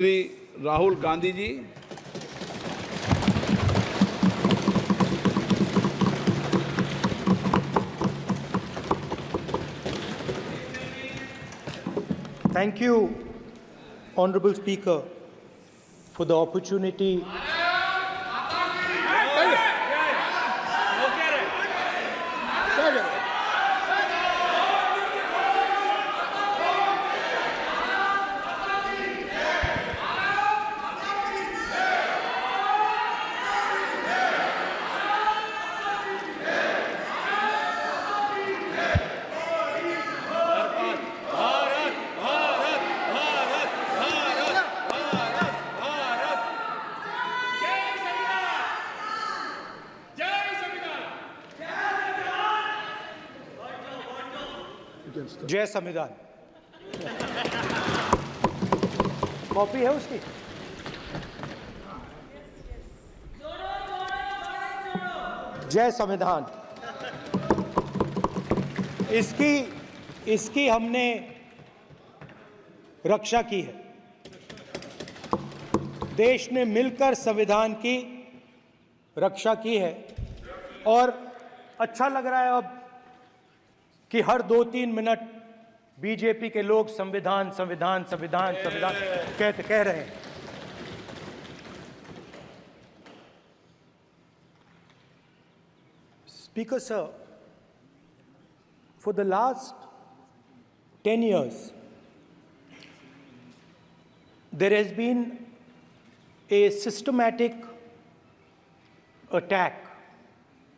Shri Rahul Gandhi ji. Thank you, Honorable Speaker, for the opportunity. जय संविधान। Copy है उसकी? जय संविधान। इसकी हमने रक्षा की है। देश ने मिलकर संविधान की रक्षा की है और अच्छा लग रहा है अब कि हर 2-3 मिनट बीजेपी के लोग संविधान संविधान संविधान संविधान कह रहे हैं। Speaker sir, for the last 10 years, there has been a systematic attack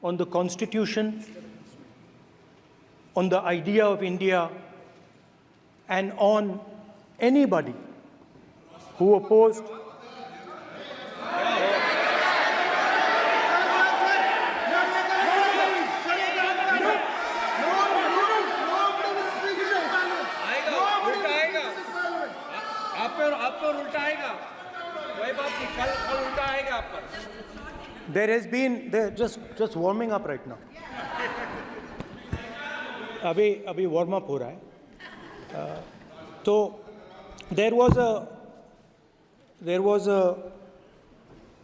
on the Constitution, on the idea of India, and on anybody who opposed There has been just warming up right now. अभी warm up हो रहा है। तो there was a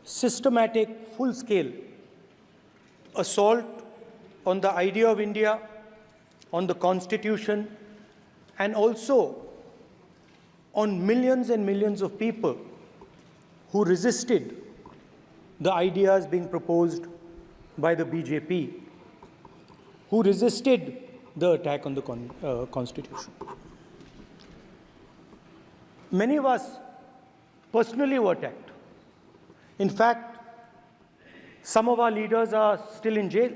systematic, full-scale assault on the idea of India, on the Constitution, and also on millions and millions of people who resisted the ideas being proposed by the BJP, who resisted the attack on the Constitution. Many of us personally were attacked. In fact, some of our leaders are still in jail.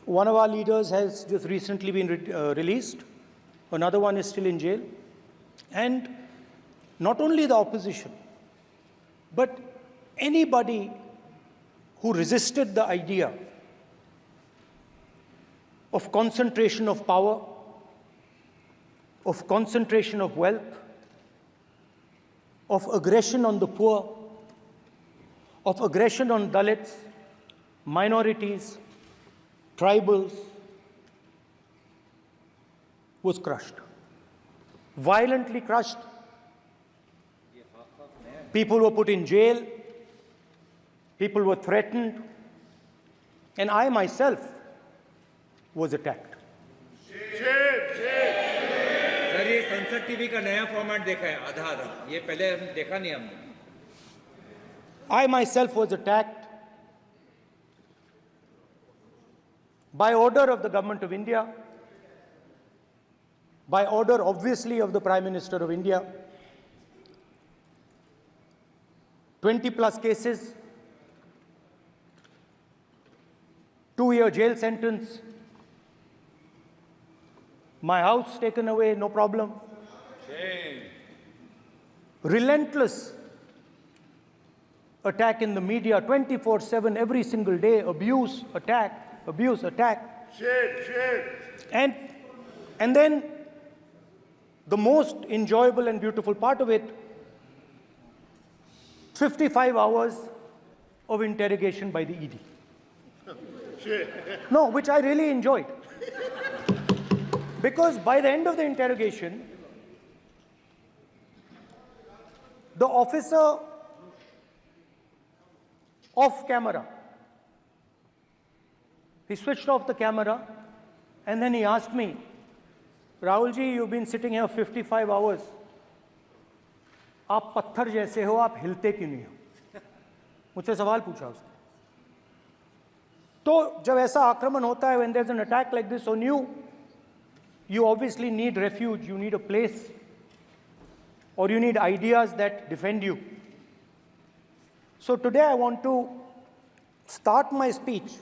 One of our leaders has just recently been released. Another one is still in jail. And not only the opposition, but anybody who resisted the idea of concentration of power, of concentration of wealth, of aggression on the poor, of aggression on Dalits, minorities, tribals, was crushed, violently crushed. People were put in jail, people were threatened, and I myself was attacked. Sir ये संसद TV का नया format देखा है आधा, ये पहले देखा नहीं हमने। I myself was attacked by order of the government of India, by order obviously of the Prime Minister of India. 20+ cases, 2-year jail sentence, my house taken away, no problem. Relentless attack in the media, 24/7, every single day, abuse, attack, abuse, attack. And then the most enjoyable and beautiful part of it, 55 hours of interrogation by the ED. No, which I really enjoyed. Because by the end of the interrogation, the officer off camera, he switched off the camera and then he asked me, Rahul ji, you've been sitting here 55 hours. आप पत्थर जैसे हो, आप हिलते क्यों नहीं हो? मुझसे सवाल पूछा उसने. तो जब ऐसा आक्रमण होता है, when there's an attack like this on you, you obviously need refuge, you need a place, or you need ideas that defend you. So today I want to start my speech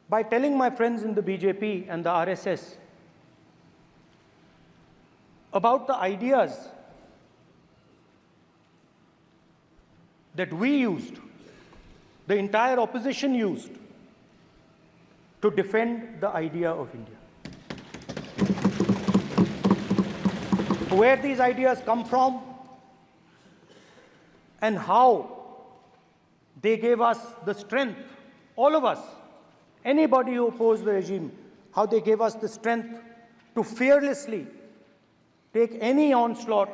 by telling my friends in the BJP and the RSS about the ideas that we used, the entire opposition used, to defend the idea of India. Where these ideas come from and how they gave us the strength, all of us, anybody who opposed the regime, how they gave us the strength to fearlessly take any onslaught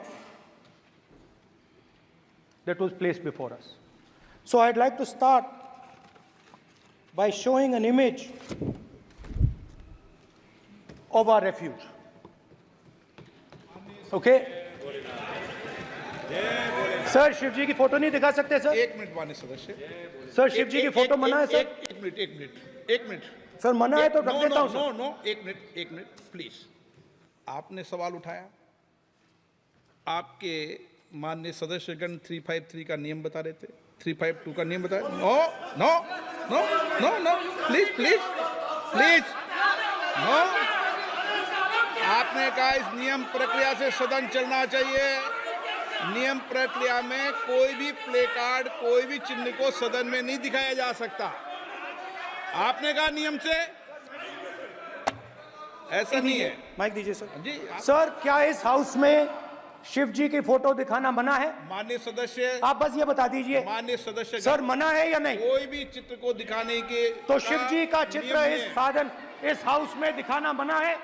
that was placed before us. So I'd like to start by showing an image of our refuge. Okay? Sir Shiv ji की photo नहीं दिखा सकते sir? एक minute माननीय सदस्य. Sir Shiv ji की photo मना है सर? एक मिनट. सर मना है तो रख देता हूं सर. नो, एक मिनट प्लीज. आपने सवाल उठाया, आपके माननीय सदस्यगण 353 का नियम बता रहे थे, 352 का नियम बता रहे. No please no. आपने कहा इस नियम प्रक्रिया से सदन चलना चाहिए. नियम प्रक्रिया में कोई भी प्ले कार्ड, कोई भी चिन्ह को सदन में नहीं दिखाया जा सकता. आपने कहा नियम से, ऐसा नहीं है. माइक दीजिए सर. जी सर क्या इस हाउस में शिव जी की फोटो दिखाना मना है? माननीय सदस्य, आप बस ये बता दीजिए. माननीय सदस्य सर मना है या नहीं? कोई भी चित्र को दिखाने के तो शिव जी का चित्र नियम इस है. साधन इस हाउस में दिखाना मना है?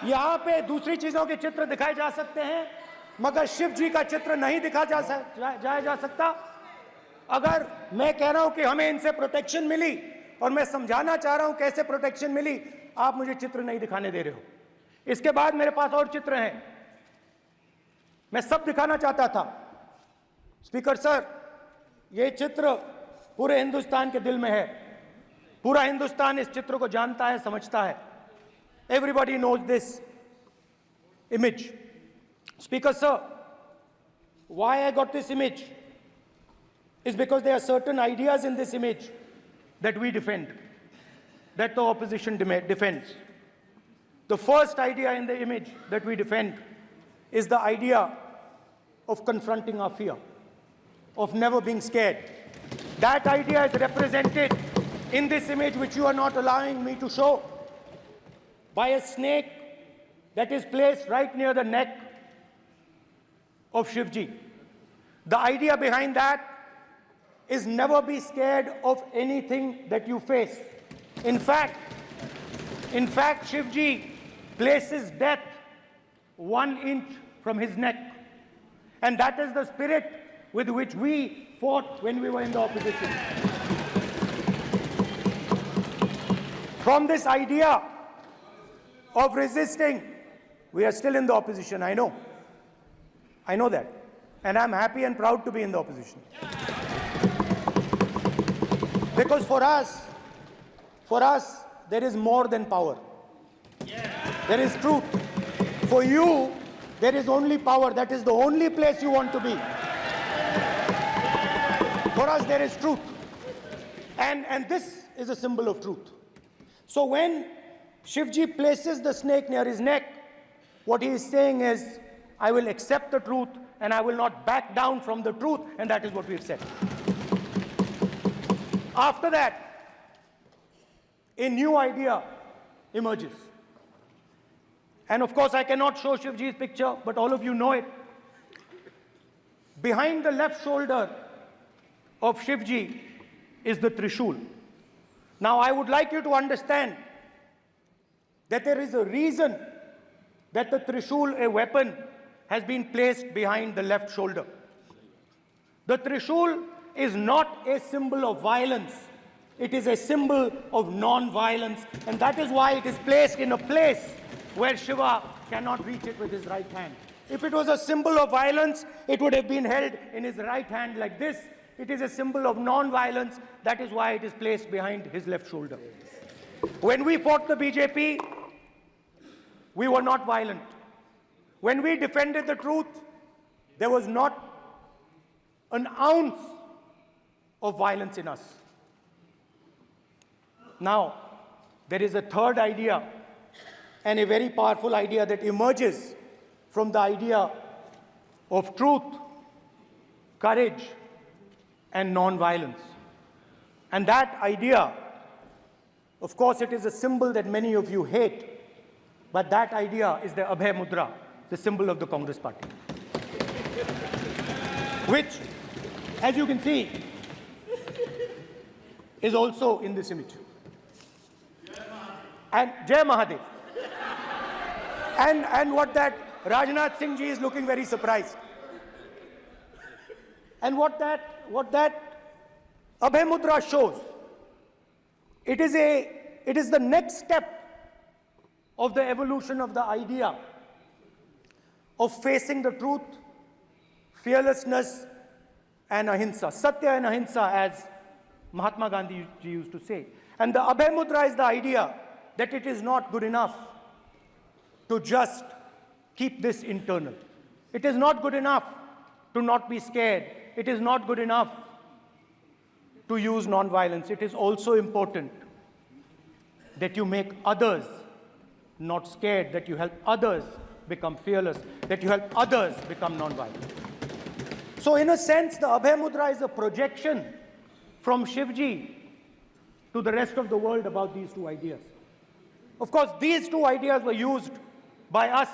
यहाँ पे दूसरी चीजों के चित्र दिखाए जा सकते हैं, मगर शिव जी का चित्र नहीं दिखा जाया जा सकता. अगर मैं कह रहा हूं कि हमें इनसे प्रोटेक्शन मिली और मैं समझाना चाह रहा हूं कैसे प्रोटेक्शन मिली, आप मुझे चित्र नहीं दिखाने दे रहे हो. इसके बाद मेरे पास और चित्र हैं, मैं सब दिखाना चाहता था. स्पीकर सर, ये चित्र पूरे हिंदुस्तान के दिल में है. पूरा हिंदुस्तान इस चित्र को जानता है, समझता है. Everybody knows this image. Speaker sir, why I got this image is because there are certain ideas in this image that we defend, that the opposition defends. The first idea in the image that we defend is the idea of confronting our fear, of never being scared. That idea is represented in this image, which you are not allowing me to show, by a snake that is placed right near the neck of Shivji. The idea behind that is never be scared of anything that you face. In fact, Shivji places death 1 inch from his neck. And that is the spirit with which we fought when we were in the opposition. From this idea of resisting, we are still in the opposition, I know. I know that. And I'm happy and proud to be in the opposition. Because for us, there is more than power. There is truth. For you, there is only power. That is the only place you want to be. For us, there is truth. And this is a symbol of truth. So when Shivji places the snake near his neck, what he is saying is, I will accept the truth and I will not back down from the truth, and that is what we've said. After that, a new idea emerges. And of course, I cannot show Shivji's picture, but all of you know it. Behind the left shoulder of Shivji is the Trishul. Now, I would like you to understand that there is a reason that the Trishul, a weapon, has been placed behind the left shoulder. The Trishul is not a symbol of violence. It is a symbol of non-violence, and that is why it is placed in a place where Shiva cannot reach it with his right hand. If it was a symbol of violence, it would have been held in his right hand like this. It is a symbol of non-violence. That is why it is placed behind his left shoulder. When we fought the BJP, we were not violent. When we defended the truth, there was not an ounce of violence in us. Now, there is a third idea, and a very powerful idea that emerges from the idea of truth, courage, and non-violence. And that idea, of course, it is a symbol that many of you hate, but that idea is the Abhay Mudra, the symbol of the Congress Party, which, as you can see, is also in this image. And Jai Mahadev. And what that Rajnath Singh ji is looking very surprised. And what that Abhay Mudra shows, it is the next step of the evolution of the idea of facing the truth, fearlessness, and ahimsa. Satya and ahimsa, as Mahatma Gandhi ji used to say. And the Abhay Mudra is the idea that it is not good enough to just keep this internal. It is not good enough to not be scared. It is not good enough to use non-violence. It is also important that you make others not scared, that you help others become fearless, that you help others become non-violent. So in a sense, the Abhay Mudra is a projection from Shivji to the rest of the world about these two ideas. Of course, these two ideas were used by us,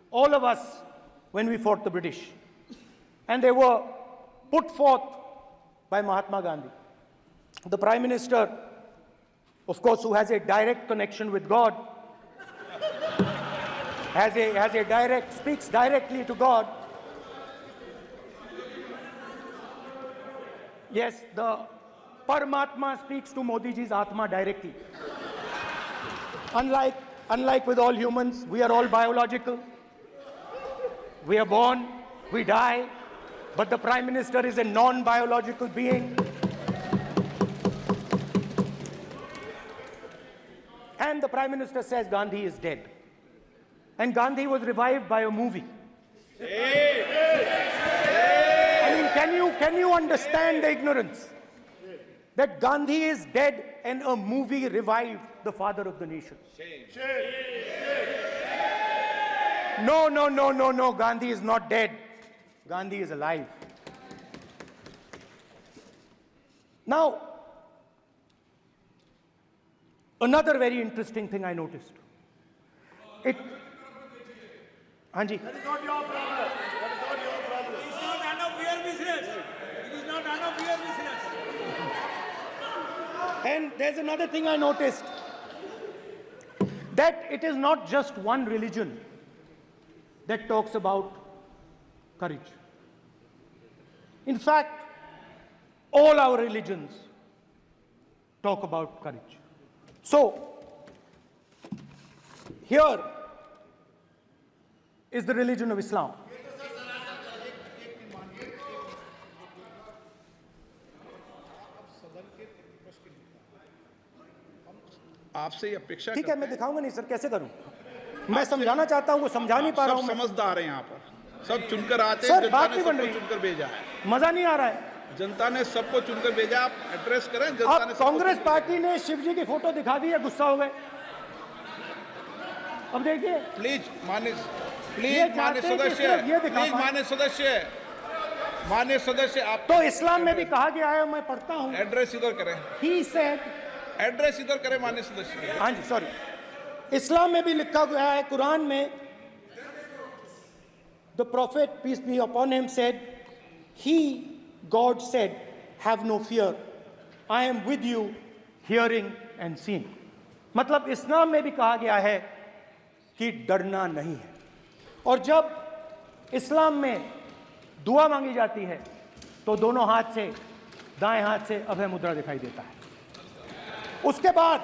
all of us, when we fought the British. And they were put forth by Mahatma Gandhi. The Prime Minister, of course, who has a direct connection with God, speaks directly to God. Yes, the Paramatma speaks to Modi ji's Atma directly. Unlike with all humans, we are all biological. We are born, we die, but the Prime Minister is a non-biological being. And the Prime Minister says Gandhi is dead. And Gandhi was revived by a movie. I mean, can you understand the ignorance? That Gandhi is dead and a movie revived the father of the nation. No, Gandhi is not dead. Gandhi is alive. Now, another very interesting thing I noticed. Hanji. That is not your problem. That is not your problem. It is not none of your business. It is not none of your business. And there's another thing I noticed. That it is not just one religion that talks about courage. In fact, all our religions talk about courage. So, here is the religion of Islam. आपसे ये अपेक्षा ठीक है, मैं दिखाऊंगा नहीं sir, कैसे करूं? मैं समझाना चाहता हूं, वो समझा नहीं पा रहा हूं। सब समझदार हैं यहाँ पर, सब चुनकर आते सर, हैं। जनता बात ने नहीं बन सबको रही। चुनकर भेजा है। मजा नहीं आ रहा है। जनता ने सबको चुनकर भेजा, आप एड्रेस करें। जनता अब ने सबको कांग्रेस चुनकर- पार्टी ने शिवजी की फोटो दिखा दी है, गुस्सा हो गए। अब देखिए, प्लीज मान्य ये मान्य चाहते हैं कि सदस्य, सिर्फ ये दिखा प्लीज पाएं। मान्य सदस्य आप तो इस्लाम में भी कहा गया है, मैं पढ़ता हूं। एड्रेस इधर करें, He said, एड्रेस इधर करें मान्य सदस्य। हाँ जी, सॉरी, इस्लाम में भी लिखा गया है, कुरान में, the prophet, peace be upon him, said, he, God said, have no fear, I am with you, hearing and seeing. मतलब इस्लाम में भी कहा गया है कि डरना नहीं है। और जब इस्लाम में दुआ मांगी जाती है तो दोनों हाथ से, दाएं हाथ से अभय मुद्रा दिखाई देता है। उसके बाद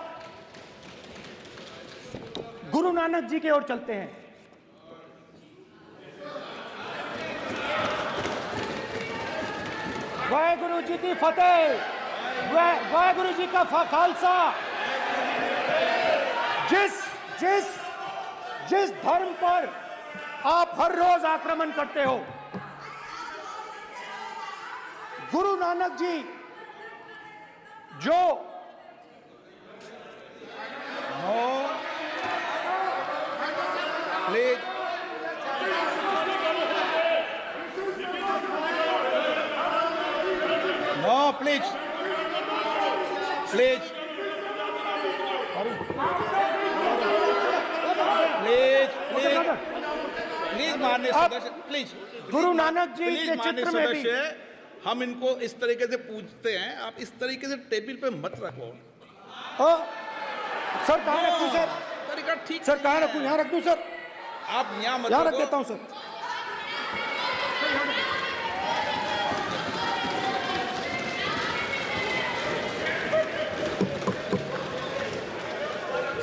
गुरु नानक जी की ओर चलते हैं। वाहेगुरु जी की फतेह, वाहेगुरु जी का खालसा। जिस धर्म पर आप हर रोज आक्रमण करते हो, गुरु नानक जी जो please no, please please please please please माननीय सदस्य, please Guru Nanak ji please के माननीय चित्र में भी सदस्य, हम इनको इस तरीके से पूछते हैं, आप इस तरीके से टेबल पे मत रखो। सर कहाँ रखूं सर? तरीका ठीक सर कहाँ नहीं रखूं? है। यहाँ रख दूं सर? आप यहाँ मत यहाँ रख रखो। देता हूं सर।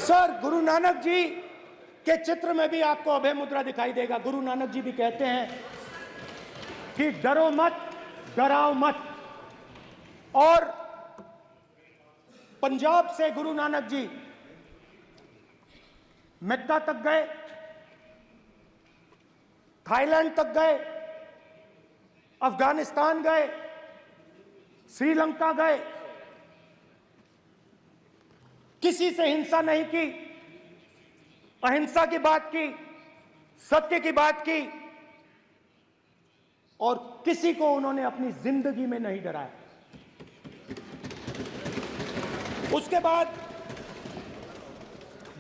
सर गुरु नानक जी के चित्र में भी आपको अभय मुद्रा दिखाई देगा। गुरु नानक जी भी कहते हैं कि डरो मत, डराओ मत। और पंजाब से गुरु नानक जी मेक्का तक गए, थाईलैंड तक गए, अफगानिस्तान गए, श्रीलंका गए, किसी से हिंसा नहीं की, अहिंसा की बात की, सत्य की बात की, और किसी को उन्होंने अपनी जिंदगी में नहीं डराया। उसके बाद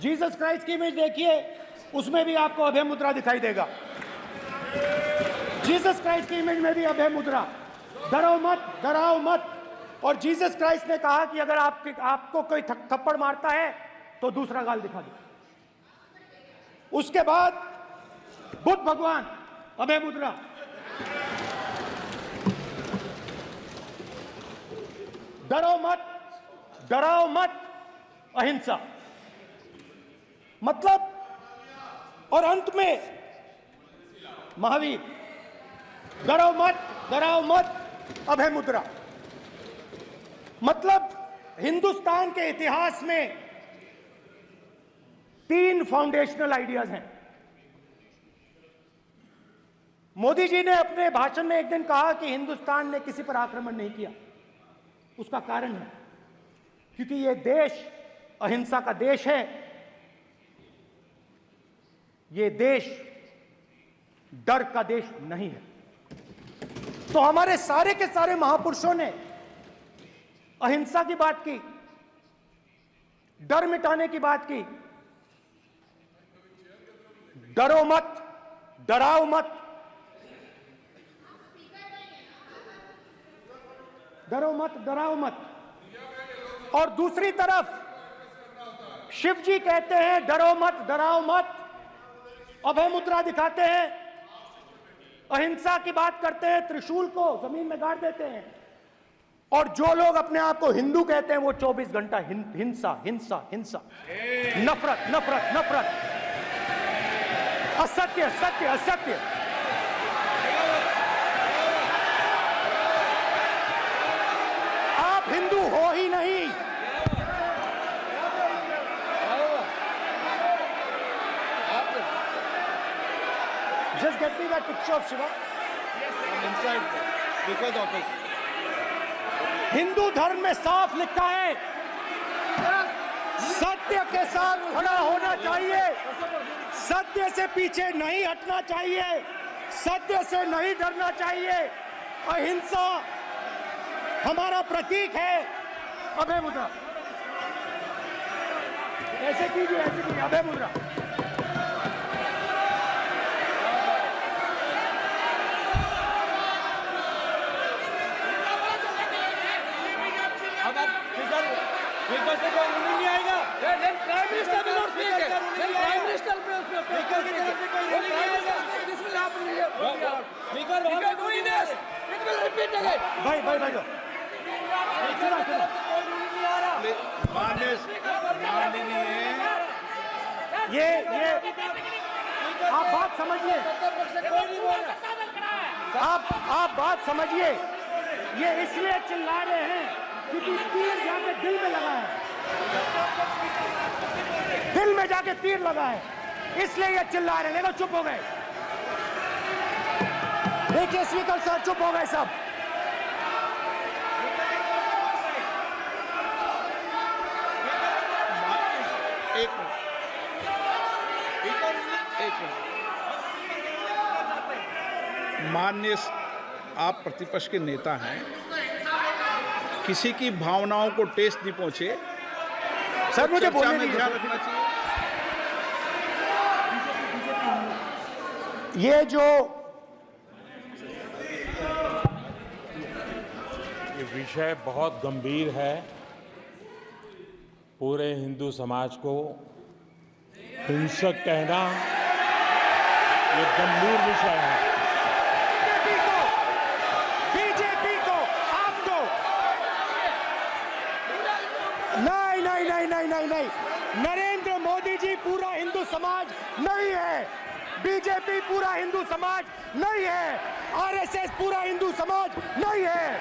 जीसस क्राइस्ट की इमेज देखिए, उसमें भी आपको अभय मुद्रा दिखाई देगा। जीसस क्राइस्ट की इमेज में भी अभय मुद्रा, डरो मत, डराओ मत। और जीसस क्राइस्ट ने कहा कि अगर आपको कोई थप्पड़ मारता है तो दूसरा गाल दिखा दो। उसके बाद बुद्ध भगवान, अभय मुद्रा। डरो मत, डराओ मत, अहिंसा। मतलब, और अंत में महावीर, डरो मत, डराओ मत, अभय मुद्रा। मतलब हिंदुस्तान के इतिहास में 3 फाउंडेशनल आइडियाज हैं। मोदी जी ने अपने भाषण में एक दिन कहा कि हिंदुस्तान ने किसी पर आक्रमण नहीं किया। उसका कारण है क्योंकि यह देश अहिंसा का देश है। यह देश डर का देश नहीं है। तो हमारे सारे के सारे महापुरुषों ने अहिंसा की बात की, डर मिटाने की बात की। डरो मत, डराओ मत, डरो मत, डराओ मत। और दूसरी तरफ शिव जी कहते हैं डरो मत, डराओ मत, अभय मुद्रा दिखाते हैं, अहिंसा की बात करते हैं, त्रिशूल को जमीन में गाड़ देते हैं। और जो लोग अपने आप को हिंदू कहते हैं वो 24 घंटा हिंसा, हिंसा, हिंसा, नफरत, नफरत, नफरत, असत्य, सत्य, असत्य। आप हिंदू हो ही नहीं। Just get me that picture of Shiva. inside because of his Hindu धर्म में साफ लिखा है, सत्य के साथ खड़ा होना चाहिए, सत्य से पीछे नहीं हटना चाहिए, सत्य से नहीं डरना चाहिए। अहिंसा हमारा प्रतीक है। अभय मुद्रा ऐसे कीजिए, ऐसे कीजिए, अभय मुद्रा। नहीं आएगा। Then Prime Minister will not speak. Then Prime Minister will speak. भाई भाई भाई माननीय ये आप बात समझिए, आप बात समझिए। ये इसलिए चिल्ला रहे हैं क्योंकि तीर जाके दिल में लगा है, दिल में जाके तीर लगा है, इसलिए ये चिल्ला रहे हैं। देखो चुप हो गए, देखिए स्पीकर सर चुप हो गए सब। एक मिनट माननीय, आप प्रतिपक्ष के नेता हैं, किसी की भावनाओं को ठेस नहीं पहुंचे, सर मुझे चर्चा बोलने में दीजिए। ध्यान रखना चाहिए। ये जो ये विषय बहुत गंभीर है, पूरे हिंदू समाज को हिंसक कहना ये गंभीर विषय है। बीजेपी को आपको नहीं, नरेंद्र मोदी जी पूरा हिंदू समाज नहीं है, बीजेपी पूरा हिंदू समाज नहीं है, आरएसएस पूरा हिंदू समाज नहीं है।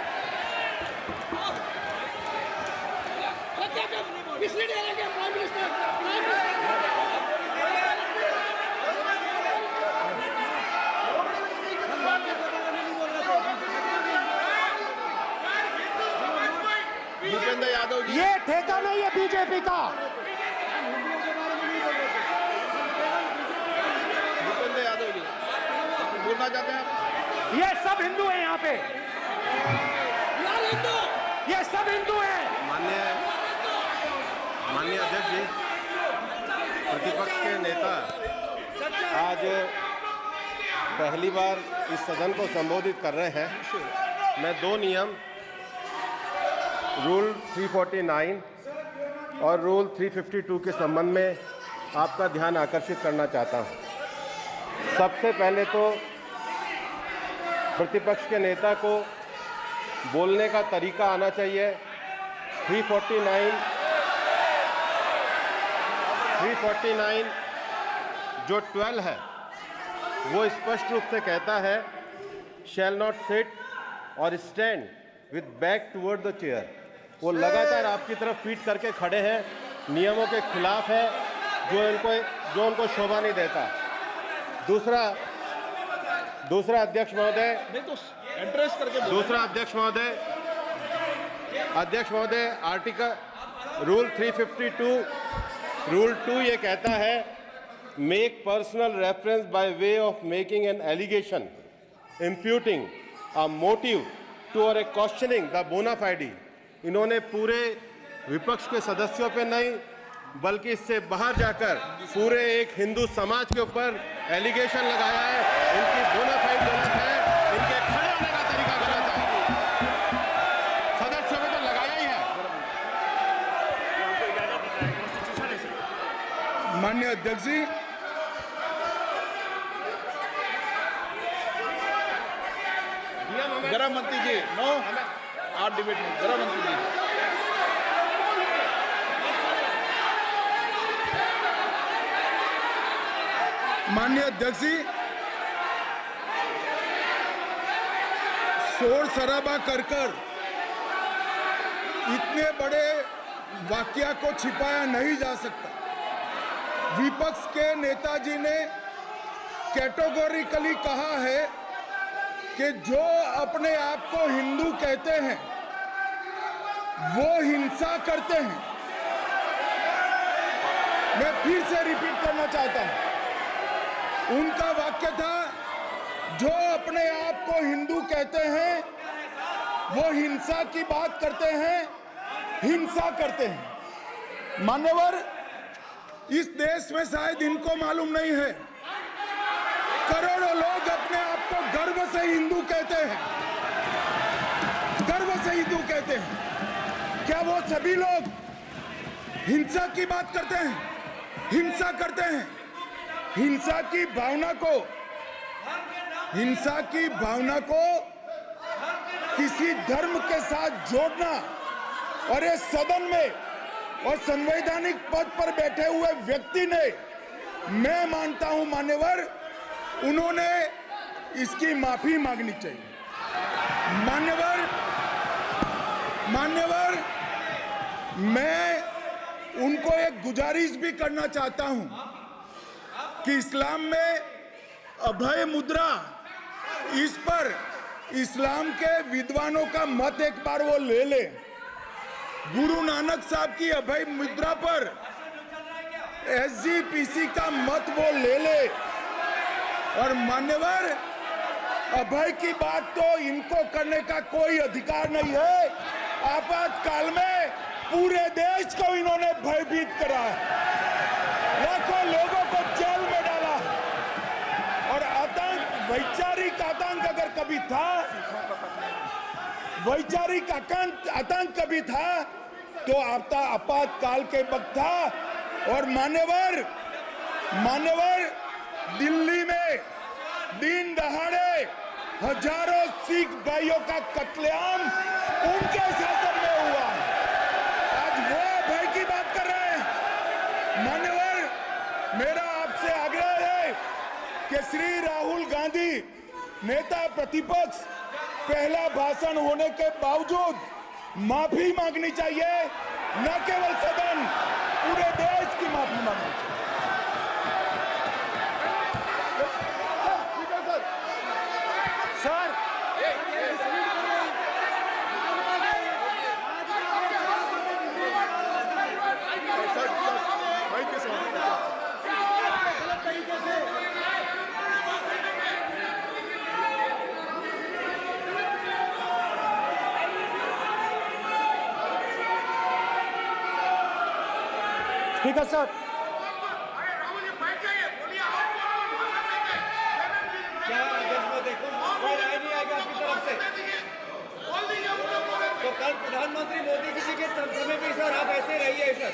भूपेंद्र यादव जी, ये ठेका नहीं है बीजेपी का। भूपेंद्र यादव जी बोलना चाहते हैं आप? ये सब हिंदू हैं यहाँ पे, ये सब हिंदू हैं। माननीय अध्यक्ष जी, प्रतिपक्ष के नेता आज पहली बार इस सदन को संबोधित कर रहे हैं। मैं दो नियम रूल 349 और रूल 352 के संबंध में आपका ध्यान आकर्षित करना चाहता हूं। सबसे पहले तो प्रतिपक्ष के नेता को बोलने का तरीका आना चाहिए। 349 जो 12 है वो स्पष्ट रूप से कहता है शैल नॉट सिट और stand with back toward the chair. वो लगातार आपकी तरफ पीठ करके खड़े हैं, नियमों के खिलाफ है, जो उनको शोभा नहीं देता। दूसरा अध्यक्ष महोदय, नहीं तो एड्रेस करके बोलो। दूसरा अध्यक्ष महोदय आर्टिकल रूल 352 रूल 2 ये कहता है make personal reference by way of making an allegation imputing a motive to और ए क्वेश्चनिंग द बोना फाइडी। इन्होंने पूरे विपक्ष के सदस्यों पे नहीं बल्कि इससे बाहर जाकर पूरे एक हिंदू समाज के ऊपर एलिगेशन लगाया है। इनकी बोना फाइड गलत है, इनके खड़े होने का तरीका गलत है। सदस्यों में तो लगाया ही है। माननीय अध्यक्ष जी, गृह मंत्री जी, नो आप डिबेट में गृह मंत्री जी। माननीय अध्यक्ष जी, शोर शराबा कर इतने बड़े वाकया को छिपाया नहीं जा सकता। विपक्ष के नेताजी ने कैटेगोरिकली कहा है कि जो अपने आप को हिंदू कहते हैं वो हिंसा करते हैं। मैं फिर से रिपीट करना चाहता हूं, उनका वाक्य था जो अपने आप को हिंदू कहते हैं वो हिंसा की बात करते हैं, हिंसा करते हैं। मान्यवर, इस देश में शायद इनको मालूम नहीं है, करोड़ों लोग अपने आप को गर्व से हिंदू कहते हैं, गर्व से हिंदू कहते हैं। क्या वो सभी लोग हिंसा की बात करते हैं, हिंसा करते हैं? हिंसा की भावना को किसी धर्म के साथ जोड़ना, और ये सदन में और संवैधानिक पद पर बैठे हुए व्यक्ति ने, मैं मानता हूं मान्यवर, उन्होंने इसकी माफी मांगनी चाहिए। मान्यवर, मैं उनको एक गुजारिश भी करना चाहता हूं कि इस्लाम में अभय मुद्रा, इस पर इस्लाम के विद्वानों का मत एक बार वो ले ले। गुरु नानक साहब की अभय मुद्रा पर SGPC का मत वो ले ले। और मान्यवर, अभय की बात तो इनको करने का कोई अधिकार नहीं है। आपातकाल में पूरे देश को इन्होंने भयभीत करा, लाखों लोगों को जेल में डाला, और आतंक, वैचारिक आतंक अगर कभी था, वैचारिक आतंक कभी था तो आपातकाल के वक्त था। और मान्यवर, दिल्ली में दिन दहाड़े हजारों सिख भाइयों का कत्लेआम उनके शासन में हुआ। आज वो भय की बात कर रहे हैं। मान्यवर, मेरा आपसे आग्रह है कि श्री राहुल गांधी, नेता प्रतिपक्ष, पहला भाषण होने के बावजूद माफी मांगनी चाहिए, न केवल सदन, पूरे देश की माफी मांगनी चाहिए। सर, स्पीकर सर, तो कल प्रधानमंत्री मोदी जी के समय भी सर आप ऐसे रहिए sir.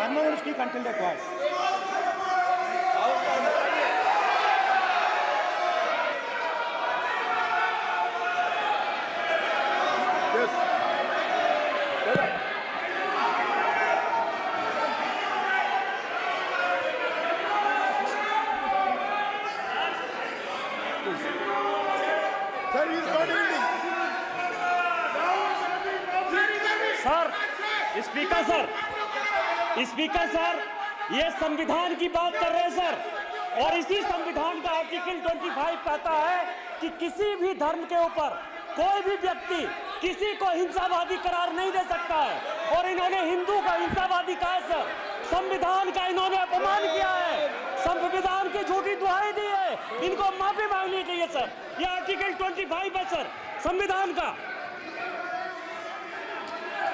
I'm not going to speak until they're quiet. Speaker sir, ये संविधान की बात कर रहे हैं सर, और इसी संविधान का आर्टिकल 25 कहता है कि किसी भी धर्म के ऊपर कोई भी व्यक्ति किसी को हिंसावादी करार नहीं दे सकता है। और इन्होंने हिंदू का हिंसावादी कहा है सर। संविधान का इन्होंने अपमान किया है, संविधान की झूठी दुहाई दी है। इनको माफी मांगनी चाहिए सर। ये आर्टिकल 25 है सर संविधान का।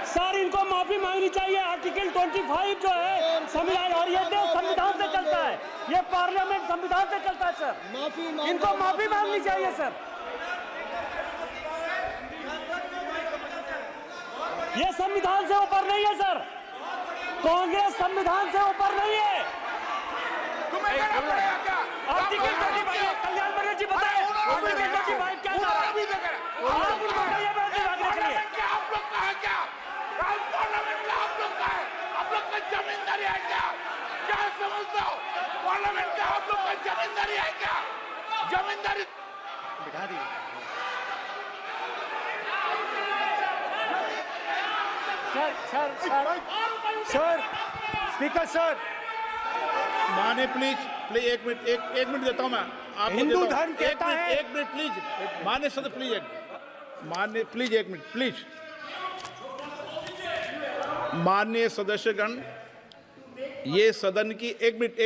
सर इनको माफी मांगनी चाहिए। आर्टिकल 25 जो है संविधान, और ये देश संविधान से चलता है, ये पार्लियामेंट संविधान से चलता है सर। इनको माफी मांगनी चाहिए सर। ये संविधान से ऊपर नहीं है सर। कांग्रेस संविधान से ऊपर नहीं है। आर्टिकल 25, कल्याण बनर्जी बताए आर्टिकल 25 क्या था? आप उनको कहिए आप लोग का है क्या? पार्लियामेंट का आप लोग का है? आप लोग का जमींदारी है क्या? क्या समझते हो? पार्लियामेंट का आप लोग का जमींदारी है क्या? जमींदारी बिठा दी। सर, स्पीकर सर, माने प्लीज एक मिनट देता हूं मैं आपको। हिंदू धर्म कहता है। एक मिनट प्लीज, माने सदस्य प्लीज, मान्य प्लीज एक मिनट प्लीज। माननीय सदस्यगण, ये सदन की एक मिनट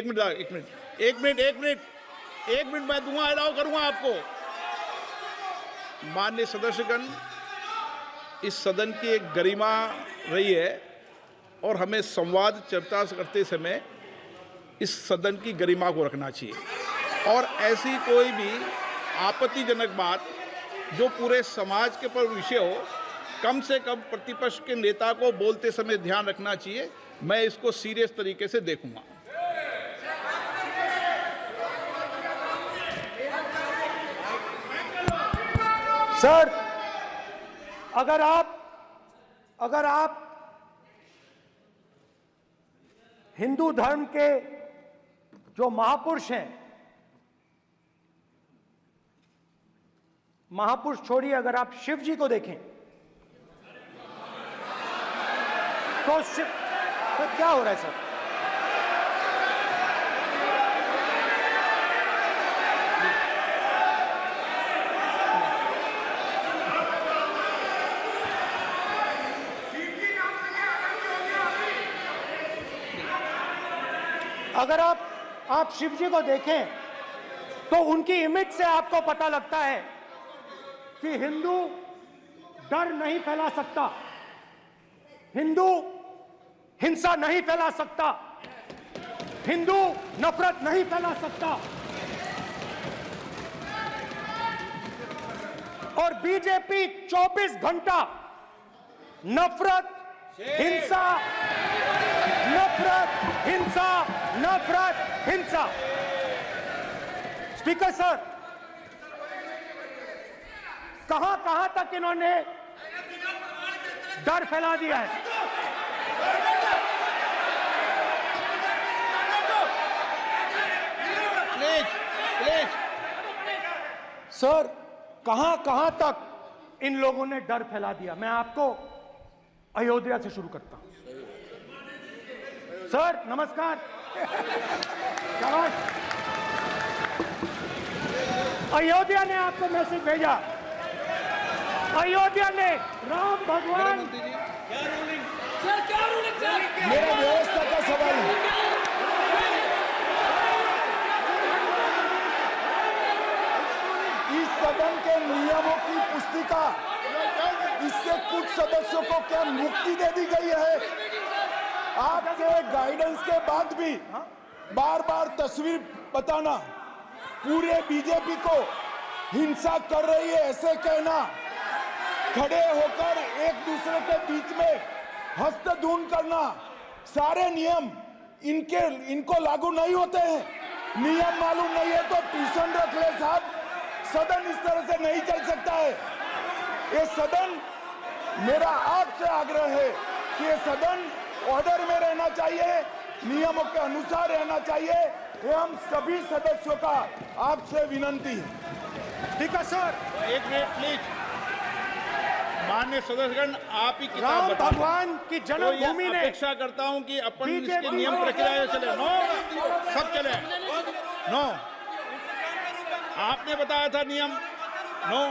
मैं दूंगा, अलाउ करूंगा आपको। माननीय सदस्यगण, इस सदन की एक गरिमा रही है और हमें संवाद चर्चा करते समय इस सदन की गरिमा को रखना चाहिए। और ऐसी कोई भी आपत्तिजनक बात जो पूरे समाज के पर विषय हो, कम से कम प्रतिपक्ष के नेता को बोलते समय ध्यान रखना चाहिए। मैं इसको सीरियस तरीके से देखूंगा। सर, अगर आप हिंदू धर्म के जो महापुरुष हैं, महापुरुष छोड़िए, अगर आप शिव जी को देखें तो क्या हो रहा है सर? अगर आप शिव जी को देखें तो उनकी इमेज से आपको पता लगता है कि हिंदू डर नहीं फैला सकता, हिंदू हिंसा नहीं फैला सकता, हिंदू नफरत नहीं फैला सकता। और बीजेपी 24 घंटा नफरत, हिंसा, नफरत, हिंसा, नफरत, हिंसा। स्पीकर सर, कहां तक इन्होंने डर फैला दिया है? प्लीज सर, कहां तक इन लोगों ने डर फैला दिया? मैं आपको अयोध्या से शुरू करता हूं। सर नमस्कार। अयोध्या ने आपको मैसेज भेजा, अयोध्या ने राम भगवान। मेरा व्यवस्था का सवाल है। इस सदन के नियमों की पुस्तिका, इससे कुछ सदस्यों को क्या मुक्ति दे दी गई है? आपके गाइडेंस के बाद भी बार बार तस्वीर बताना, पूरे बीजेपी को हिंसा कर रही है ऐसे कहना, खड़े होकर एक दूसरे के बीच में हस्तधून करना, सारे नियम इनको लागू नहीं होते हैं। नियम मालूम नहीं है तो ट्यूशन रख ले साहब, सदन इस तरह से नहीं चल सकता है। ये सदन, मेरा आपसे आग्रह है कि ये सदन ऑर्डर में रहना चाहिए, नियमों के अनुसार रहना चाहिए। ये हम सभी सदस्यों का आपसे विनंती है। ठीक है सर, एक मिनट प्लीज। माननीय सदस्यगण, आप ही किताब राम बताओ। भगवान की जन्मभूमि तो ने अपेक्षा करता हूं कि अपन बीजेपी इसके नियम प्रक्रिया चले। नो, सब चले। नो, आपने बताया था नियम। नो,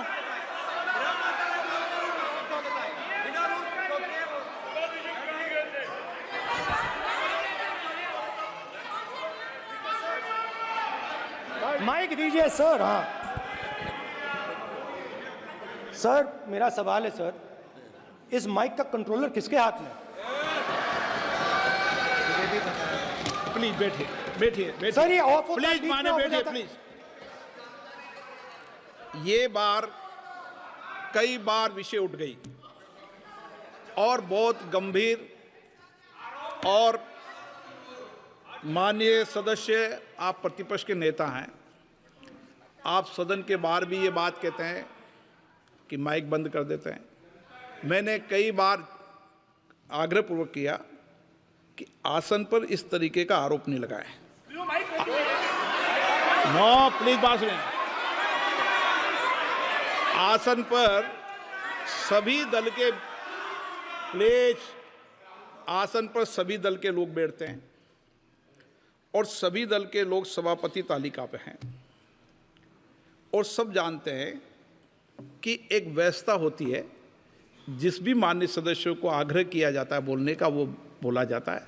माइक दीजिए सर। हाँ सर, मेरा सवाल है सर, इस माइक का कंट्रोलर किसके हाथ में? प्लीज बैठिए बैठिए सर, ये ऑफ होता है, प्लीज, बीच में माने ऑफ हो बैठिए जाता है। प्लीज। ये बार कई बार विषय उठ गई और बहुत गंभीर, और माननीय सदस्य, आप प्रतिपक्ष के नेता हैं, आप सदन के बाहर भी ये बात कहते हैं कि माइक बंद कर देते हैं। मैंने कई बार आग्रहपूर्वक किया कि आसन पर इस तरीके का आरोप नहीं लगाएं। नो, प्लीज बात सुनिए। आसन पर सभी दल के, प्लीज, आसन पर सभी दल के लोग बैठते हैं और सभी दल के लोग सभापति तालिका पे हैं, और सब जानते हैं कि एक व्यवस्था होती है, जिस भी माननीय सदस्यों को आग्रह किया जाता है बोलने का वो बोला जाता है,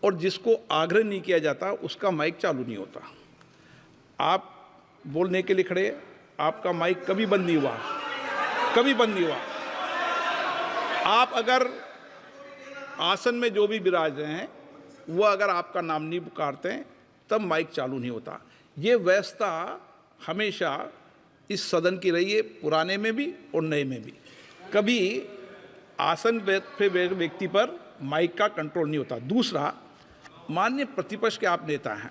और जिसको आग्रह नहीं किया जाता उसका माइक चालू नहीं होता। आप बोलने के लिए खड़े, आपका माइक कभी बंद नहीं हुआ, कभी बंद नहीं हुआ। आप अगर आसन में जो भी विराज रहे हैं वो अगर आपका नाम नहीं पुकारते हैं तब माइक चालू नहीं होता। ये व्यवस्था हमेशा इस सदन की रही है, पुराने में भी और नए में भी। कभी आसन पे व्यक्ति पर माइक का कंट्रोल नहीं होता। दूसरा, माननीय प्रतिपक्ष के आप नेता हैं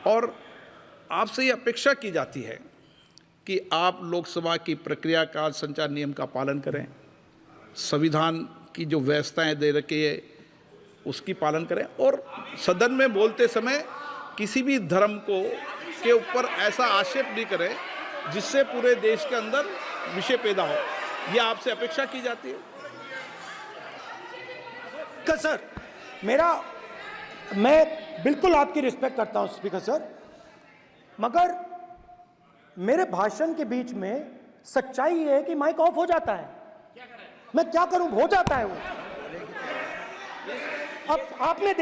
और आपसे ये अपेक्षा की जाती है कि आप लोकसभा की प्रक्रिया का संचार नियम का पालन करें, संविधान की जो व्यवस्थाएं दे रखी है उसकी पालन करें, और सदन में बोलते समय किसी भी धर्म को के ऊपर ऐसा आक्षेप नहीं करें जिससे पूरे देश के अंदर विषय पैदा हो। यह आपसे अपेक्षा की जाती है। सर, मैं बिल्कुल आपकी रिस्पेक्ट करता हूं स्पीकर सर, मगर मेरे भाषण के बीच में सच्चाई ये है कि माइक ऑफ हो जाता है। मैं क्या करूं, हो जाता है वो। अब आपने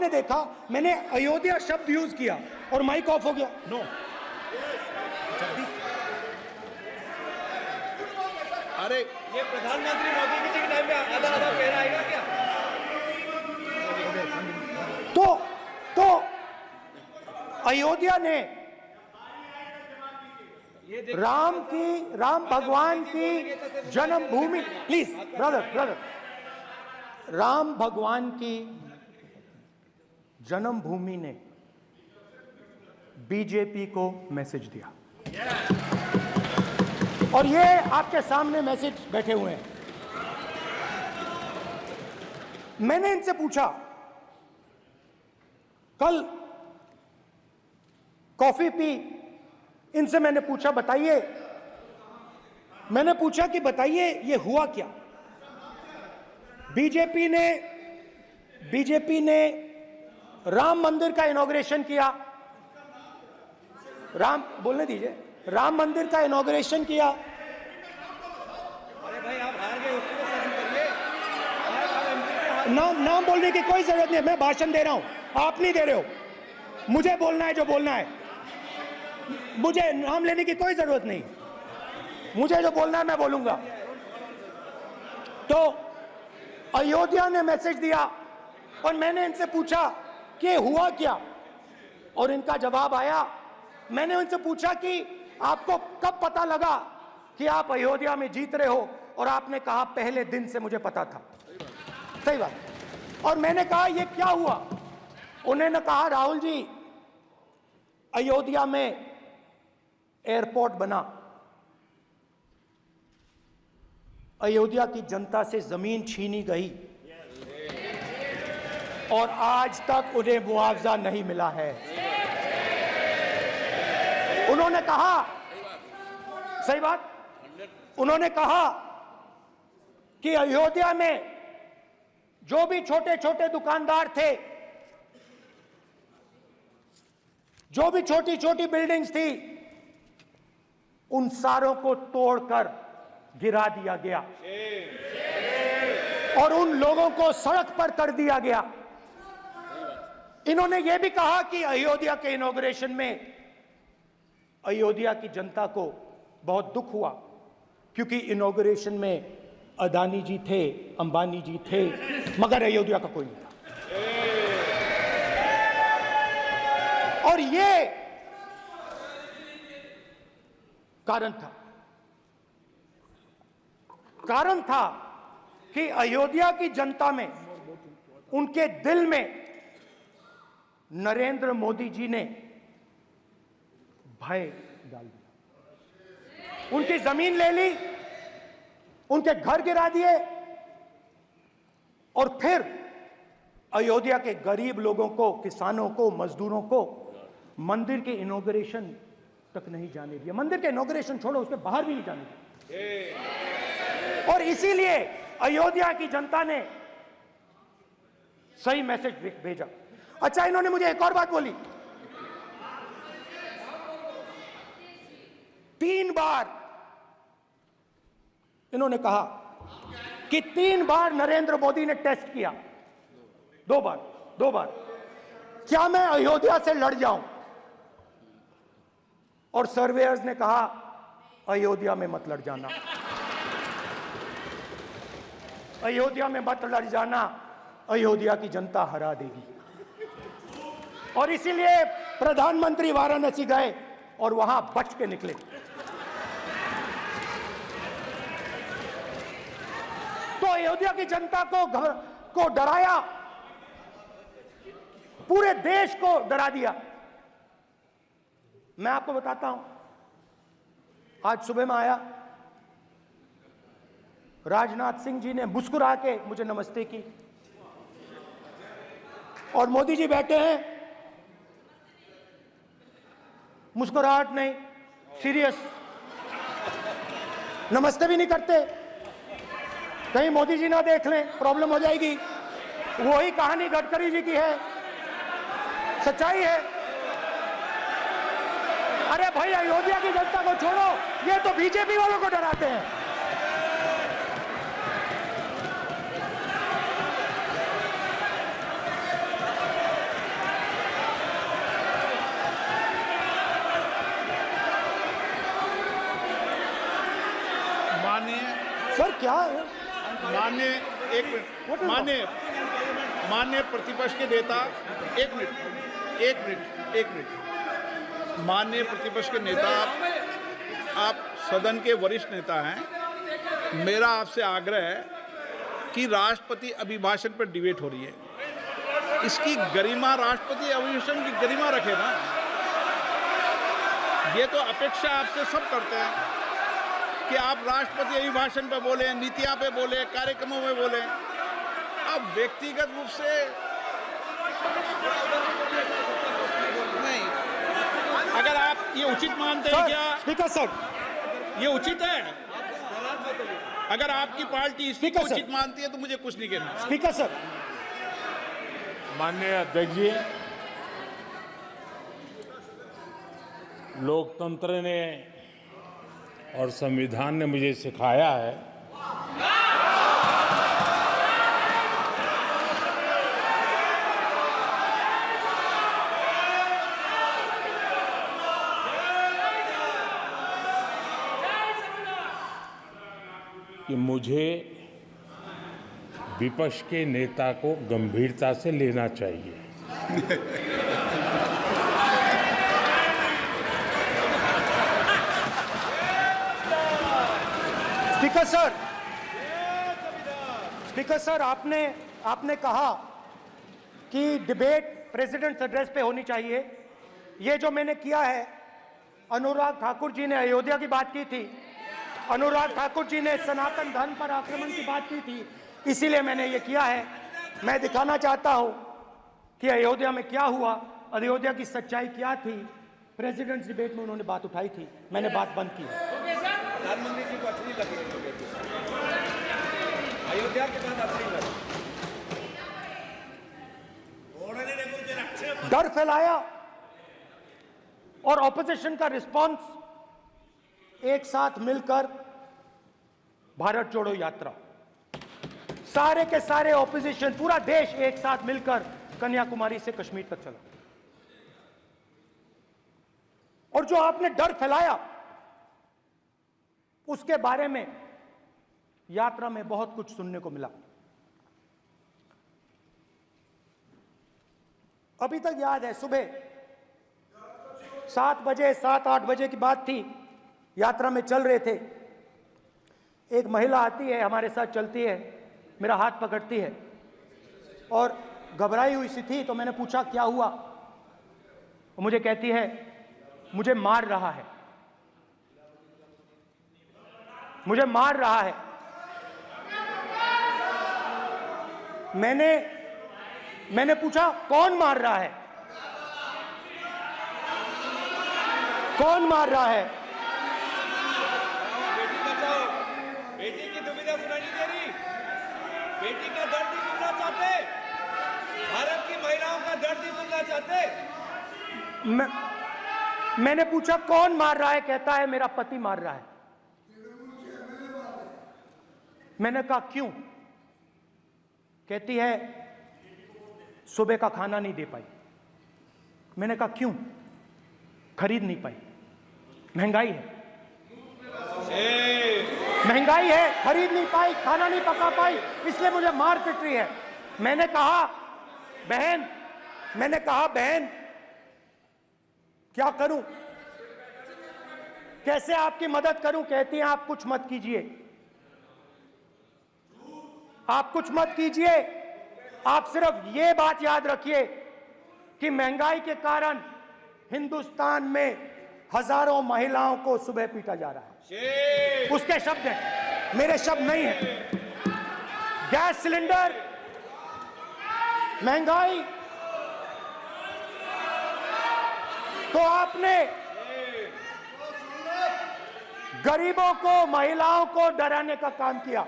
देखा मैंने अयोध्या शब्द यूज किया और माइक ऑफ हो गया। नो, अरे ये प्रधानमंत्री मोदी जी के टाइम में आधा आधा पैरा आएगा क्या? तो अयोध्या ने राम भगवान की जन्मभूमि, प्लीज ब्रदर, राम भगवान की जन्मभूमि ने बीजेपी को मैसेज दिया, और ये आपके सामने मैसेज बैठे हुए हैं। मैंने इनसे पूछा, कल कॉफी पी, इनसे मैंने पूछा कि बताइए ये हुआ क्या। बीजेपी ने राम मंदिर का इनॉग्रेशन किया, बोलने दीजिए, राम मंदिर का इनॉग्रेशन किया। अरे भाई आप हार गए, उसको सहन करिए। नाम बोलने की कोई जरूरत नहीं है, मैं भाषण दे रहा हूं, आप नहीं दे रहे हो। मुझे बोलना है जो बोलना है, मुझे नाम लेने की कोई जरूरत नहीं, मुझे जो बोलना है मैं बोलूंगा। तो अयोध्या ने मैसेज दिया और मैंने इनसे पूछा कि हुआ क्या, और इनका जवाब आया। मैंने उनसे पूछा कि आपको कब पता लगा कि आप अयोध्या में जीत रहे हो, और आपने कहा पहले दिन से मुझे पता था। सही बात। और मैंने कहा ये क्या हुआ, उन्होंने कहा राहुल जी अयोध्या में एयरपोर्ट बना, अयोध्या की जनता से जमीन छीनी गई और आज तक उन्हें मुआवजा नहीं मिला है। उन्होंने कहा, सही बात, उन्होंने कहा कि अयोध्या में जो भी छोटे छोटे दुकानदार थे, जो भी छोटी छोटी बिल्डिंग्स थी, उन सारों को तोड़कर गिरा दिया गया और उन लोगों को सड़क पर कर दिया गया। इन्होंने यह भी कहा कि अयोध्या के इनॉग्रेशन में अयोध्या की जनता को बहुत दुख हुआ, क्योंकि इनॉग्रेशन में अदानी जी थे, अंबानी जी थे, मगर अयोध्या का कोई नहीं था। और ये कारण था कि अयोध्या की जनता में, उनके दिल में नरेंद्र मोदी जी ने भय डाल दिया। उनकी जमीन ले ली, उनके घर गिरा दिए, और फिर अयोध्या के गरीब लोगों को, किसानों को, मजदूरों को मंदिर के इनॉग्रेशन तक नहीं जाने दिया। मंदिर के इनॉग्रेशन छोड़ो, उसके बाहर भी नहीं जाने दिया। और इसीलिए अयोध्या की जनता ने सही मैसेज भेजा। अच्छा, इन्होंने मुझे एक और बात बोली, 3 बार इन्होंने कहा कि 3 बार नरेंद्र मोदी ने टेस्ट किया, 2 बार क्या मैं अयोध्या से लड़ जाऊं, और सर्वेयर्स ने कहा अयोध्या में मत लड़ जाना, अयोध्या में मत लड़ जाना, अयोध्या की जनता हरा देगी। और इसीलिए प्रधानमंत्री वाराणसी गए और वहां बच के निकले। तो अयोध्या की जनता को डराया, पूरे देश को डरा दिया। मैं आपको बताता हूं, आज सुबह में आया, राजनाथ सिंह जी ने मुस्कुरा के मुझे नमस्ते की, और मोदी जी बैठे हैं, मुस्कुराहट नहीं, सीरियस, नमस्ते भी नहीं करते। कहीं मोदी जी ना देख लें, प्रॉब्लम हो जाएगी। वही कहानी गडकरी जी की है, सच्चाई है। अरे भाई, अयोध्या की जनता को छोड़ो, ये तो बीजेपी वालों को डराते हैं। सर क्या है? माननीय प्रतिपक्ष के नेता, एक मिनट, माननीय प्रतिपक्ष के नेता, आप सदन के वरिष्ठ नेता हैं। मेरा आपसे आग्रह है कि राष्ट्रपति अभिभाषण पर डिबेट हो रही है, इसकी गरिमा, राष्ट्रपति अभिभाषण की गरिमा रखे ना। ये तो अपेक्षा आपसे सब करते हैं कि आप राष्ट्रपति अभिभाषण पे बोले, नीतियां पे बोले, कार्यक्रमों में बोले। अब व्यक्तिगत रूप से नहीं, अगर आप ये उचित मानते हैं क्या? स्पीकर सर, ये उचित है? अगर आपकी पार्टी इसको उचित मानती है तो मुझे कुछ नहीं कहना। स्पीकर सर, माननीय अध्यक्ष जी, लोकतंत्र ने और संविधान ने मुझे सिखाया है कि मुझे विपक्ष के नेता को गंभीरता से लेना चाहिए। स्पीकर सर, आपने कहा कि डिबेट प्रेसिडेंट्स एड्रेस पे होनी चाहिए। ये जो मैंने किया है, अनुराग ठाकुर जी ने अयोध्या की बात की थी, अनुराग ठाकुर जी ने सनातन धर्म पर आक्रमण की बात की थी, इसीलिए मैंने ये किया है। मैं दिखाना चाहता हूं कि अयोध्या में क्या हुआ, अयोध्या की सच्चाई क्या थी। प्रेसिडेंट्स डिबेट में उन्होंने बात उठाई थी, मैंने बात बंद की। प्रधानमंत्री जी को अच्छी लगी अयोध्या के बाद अच्छी लगी, डर फैलाया और ऑपोजिशन का रिस्पांस एक साथ मिलकर भारत जोड़ो यात्रा, सारे के सारे ऑपोजिशन, पूरा देश एक साथ मिलकर कन्याकुमारी से कश्मीर तक चला। और जो आपने डर फैलाया उसके बारे में यात्रा में बहुत कुछ सुनने को मिला। अभी तक याद है, सुबह 7 बजे 7-8 बजे की बात थी, यात्रा में चल रहे थे, एक महिला आती है, हमारे साथ चलती है, मेरा हाथ पकड़ती है और घबराई हुई सी थी। तो मैंने पूछा क्या हुआ, वो मुझे कहती है मुझे मार रहा है, मुझे मार रहा है। मैंने पूछा कौन मार रहा है, कौन मार रहा है? बेटी बचाओ, बेटी की दुविधा सुनाई नहीं दे रही, बेटी का दर्द नहीं सुनना चाहते, भारत की महिलाओं का दर्द नहीं सुनना चाहते। मैंने पूछा कौन मार रहा है, कहता है मेरा पति मार रहा है। मैंने कहा क्यों? कहती है सुबह का खाना नहीं दे पाई। मैंने कहा क्यों? खरीद नहीं पाई, महंगाई है, महंगाई है, खरीद नहीं पाई, खाना नहीं पका पाई, इसलिए मुझे मार पिट रही है। मैंने कहा बहन क्या करूं, कैसे आपकी मदद करूं? कहती हैं आप कुछ मत कीजिए, आप कुछ मत कीजिए, आप सिर्फ ये बात याद रखिए कि महंगाई के कारण हिंदुस्तान में हजारों महिलाओं को सुबह पीटा जा रहा है। उसके शब्द हैं, मेरे शब्द नहीं हैं। गैस सिलेंडर, महंगाई, तो आपने गरीबों को, महिलाओं को डराने का काम किया।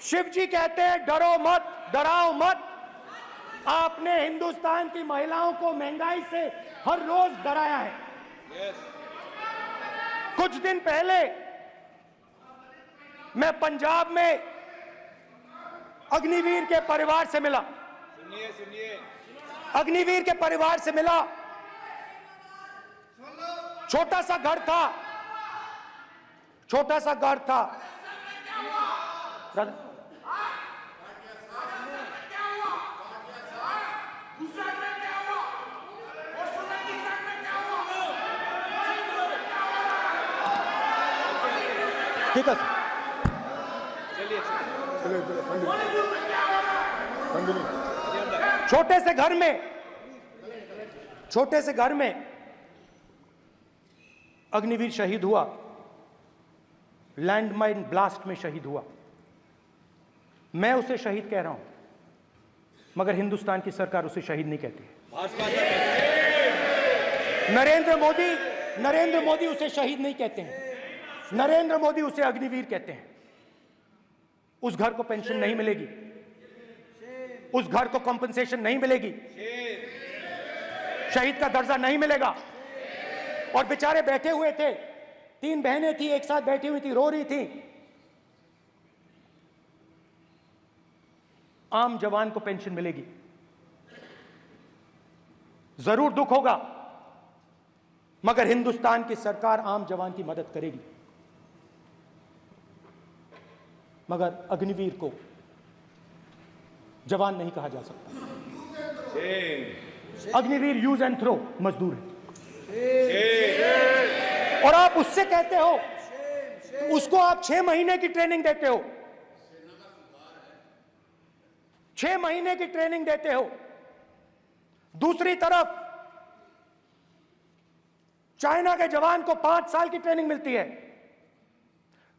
शिव जी कहते हैं डरो मत, डराओ मत। आपने हिंदुस्तान की महिलाओं को महंगाई से हर रोज डराया है। कुछ दिन पहले मैं पंजाब में अग्निवीर के परिवार से मिला। सुनिए अग्निवीर के परिवार से मिला। छोटा सा घर था, छोटा सा घर था। ठीक है सर, छोटे से घर में अग्निवीर शहीद हुआ, लैंडमाइन ब्लास्ट में शहीद हुआ। मैं उसे शहीद कह रहा हूं, मगर हिंदुस्तान की सरकार उसे शहीद नहीं कहती। नरेंद्र मोदी उसे शहीद नहीं कहते हैं। नरेंद्र मोदी उसे अग्निवीर कहते हैं। उस घर को पेंशन नहीं मिलेगी, उस घर को कॉम्पनसेशन नहीं मिलेगी, शहीद का दर्जा नहीं मिलेगा। और बेचारे बैठे हुए थे, 3 बहनें थी, एक साथ बैठी हुई थी, रो रही थी। आम जवान को पेंशन मिलेगी, जरूर दुख होगा, मगर हिंदुस्तान की सरकार आम जवान की मदद करेगी। मगर अग्निवीर को जवान नहीं कहा जा सकता। अग्निवीर यूज एंड थ्रो मजदूर है। और आप उससे कहते हो, उसको आप 6 महीने की ट्रेनिंग देते हो, 6 महीने की ट्रेनिंग देते हो। दूसरी तरफ चाइना के जवान को 5 साल की ट्रेनिंग मिलती है।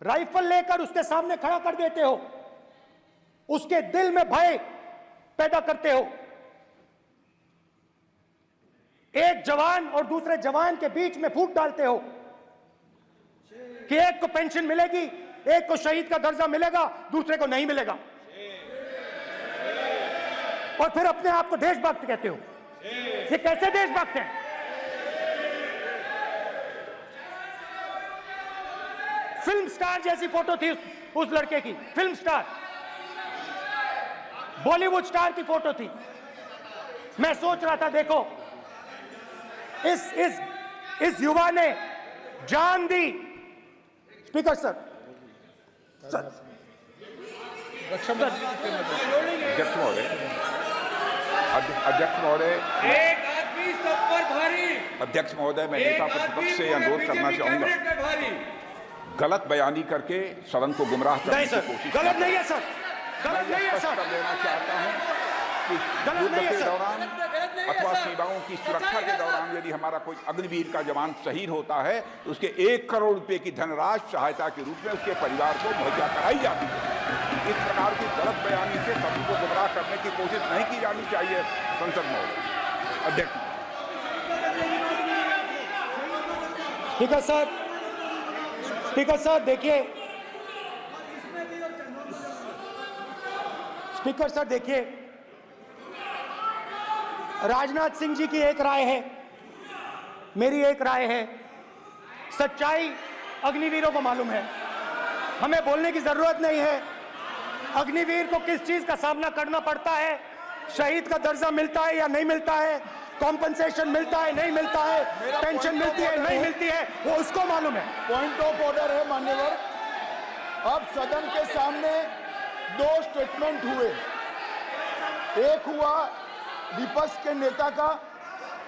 राइफल लेकर उसके सामने खड़ा कर देते हो, उसके दिल में भय पैदा करते हो। एक जवान और दूसरे जवान के बीच में फूट डालते हो कि एक को पेंशन मिलेगी, एक को शहीद का दर्जा मिलेगा, दूसरे को नहीं मिलेगा। और फिर अपने आप को देशभक्त कहते हो। ये कैसे देशभक्त हैं? फिल्म स्टार जैसी फोटो थी उस लड़के की, फिल्म स्टार, बॉलीवुड स्टार की फोटो थी। मैं सोच रहा था, देखो इस युवा ने जान दी। स्पीकर सर, अध्यक्ष महोदय, एक आदमी सब पर भारी। अध्यक्ष महोदय, मैं नेता प्रतिपक्ष से अनुरोध करना चाहूंगा, गलत बयानी करके सदन को गुमराह करने की कोशिश गलत नहीं है सर, गलत नहीं है सर, कर देना चाहता हूं कि युद्ध के दौरान अथवा सीमाओं की सुरक्षा के दौरान यदि हमारा कोई अग्निवीर का जवान शहीद होता है तो उसके 1 करोड़ रुपए की धनराशि सहायता के रूप में उसके परिवार को मुहैया कराई जाती है। इस प्रकार की गलत बयानी से सभी को गुमराह करने की कोशिश नहीं की जानी चाहिए। संसद महोदय, अध्यक्ष। स्पीकर सर, स्पीकर सर देखिए, स्पीकर सर देखिए, राजनाथ सिंह जी की एक राय है, मेरी एक राय है। सच्चाई अग्निवीरों को मालूम है, हमें बोलने की जरूरत नहीं है। अग्निवीर को किस चीज का सामना करना पड़ता है, शहीद का दर्जा मिलता है या नहीं मिलता है, कॉम्पनसेशन मिलता है नहीं मिलता है, पेंशन मिलती है नहीं मिलती है, वो उसको मालूम है। पॉइंट ऑफ ऑर्डर है मान्यवर। अब सदन के सामने 2 स्टेटमेंट हुए, एक हुआ विपक्ष के नेता का,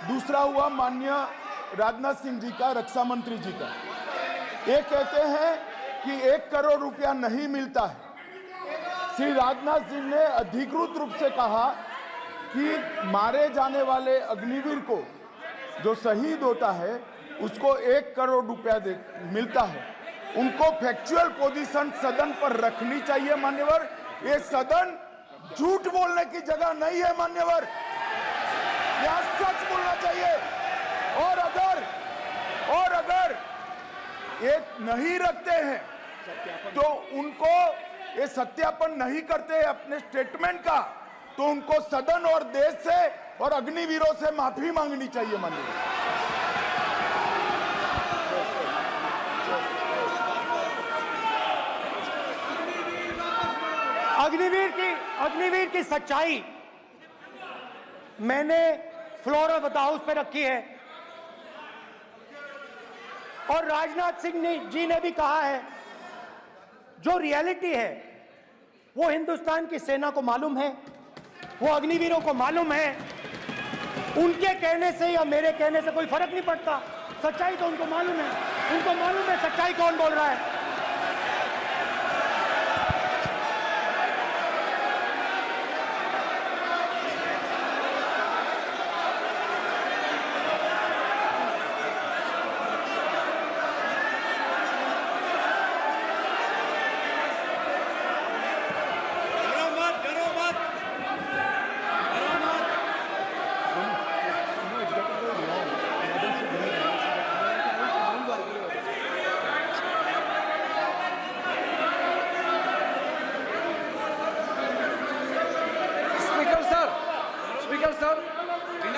दूसरा हुआ माननीय राजनाथ सिंह जी का, रक्षा मंत्री जी का। ये कहते हैं कि 1 करोड़ रुपया नहीं मिलता है। श्री राजनाथ सिंह ने अधिकृत रूप से कहा कि मारे जाने वाले अग्निवीर को जो शहीद होता है उसको 1 करोड़ रुपया मिलता है। उनको फैक्चुअल पोजीशन सदन पर रखनी चाहिए मान्यवर। ये सदन झूठ बोलने की जगह नहीं है मान्यवर, यह सच बोलना चाहिए। और अगर ये नहीं रखते हैं तो उनको ये सत्यापन नहीं करते अपने स्टेटमेंट का, तो उनको सदन और देश से और अग्निवीरों से माफी मांगनी चाहिए माननीय। अग्निवीर की सच्चाई मैंने फ्लोर ऑफ द हाउस पे रखी है और राजनाथ सिंह जी ने भी कहा है। जो रियलिटी है वो हिंदुस्तान की सेना को मालूम है, वो अग्निवीरों को मालूम है। उनके कहने से या मेरे कहने से कोई फर्क नहीं पड़ता, सच्चाई तो उनको मालूम है। उनको मालूम है सच्चाई कौन बोल रहा है।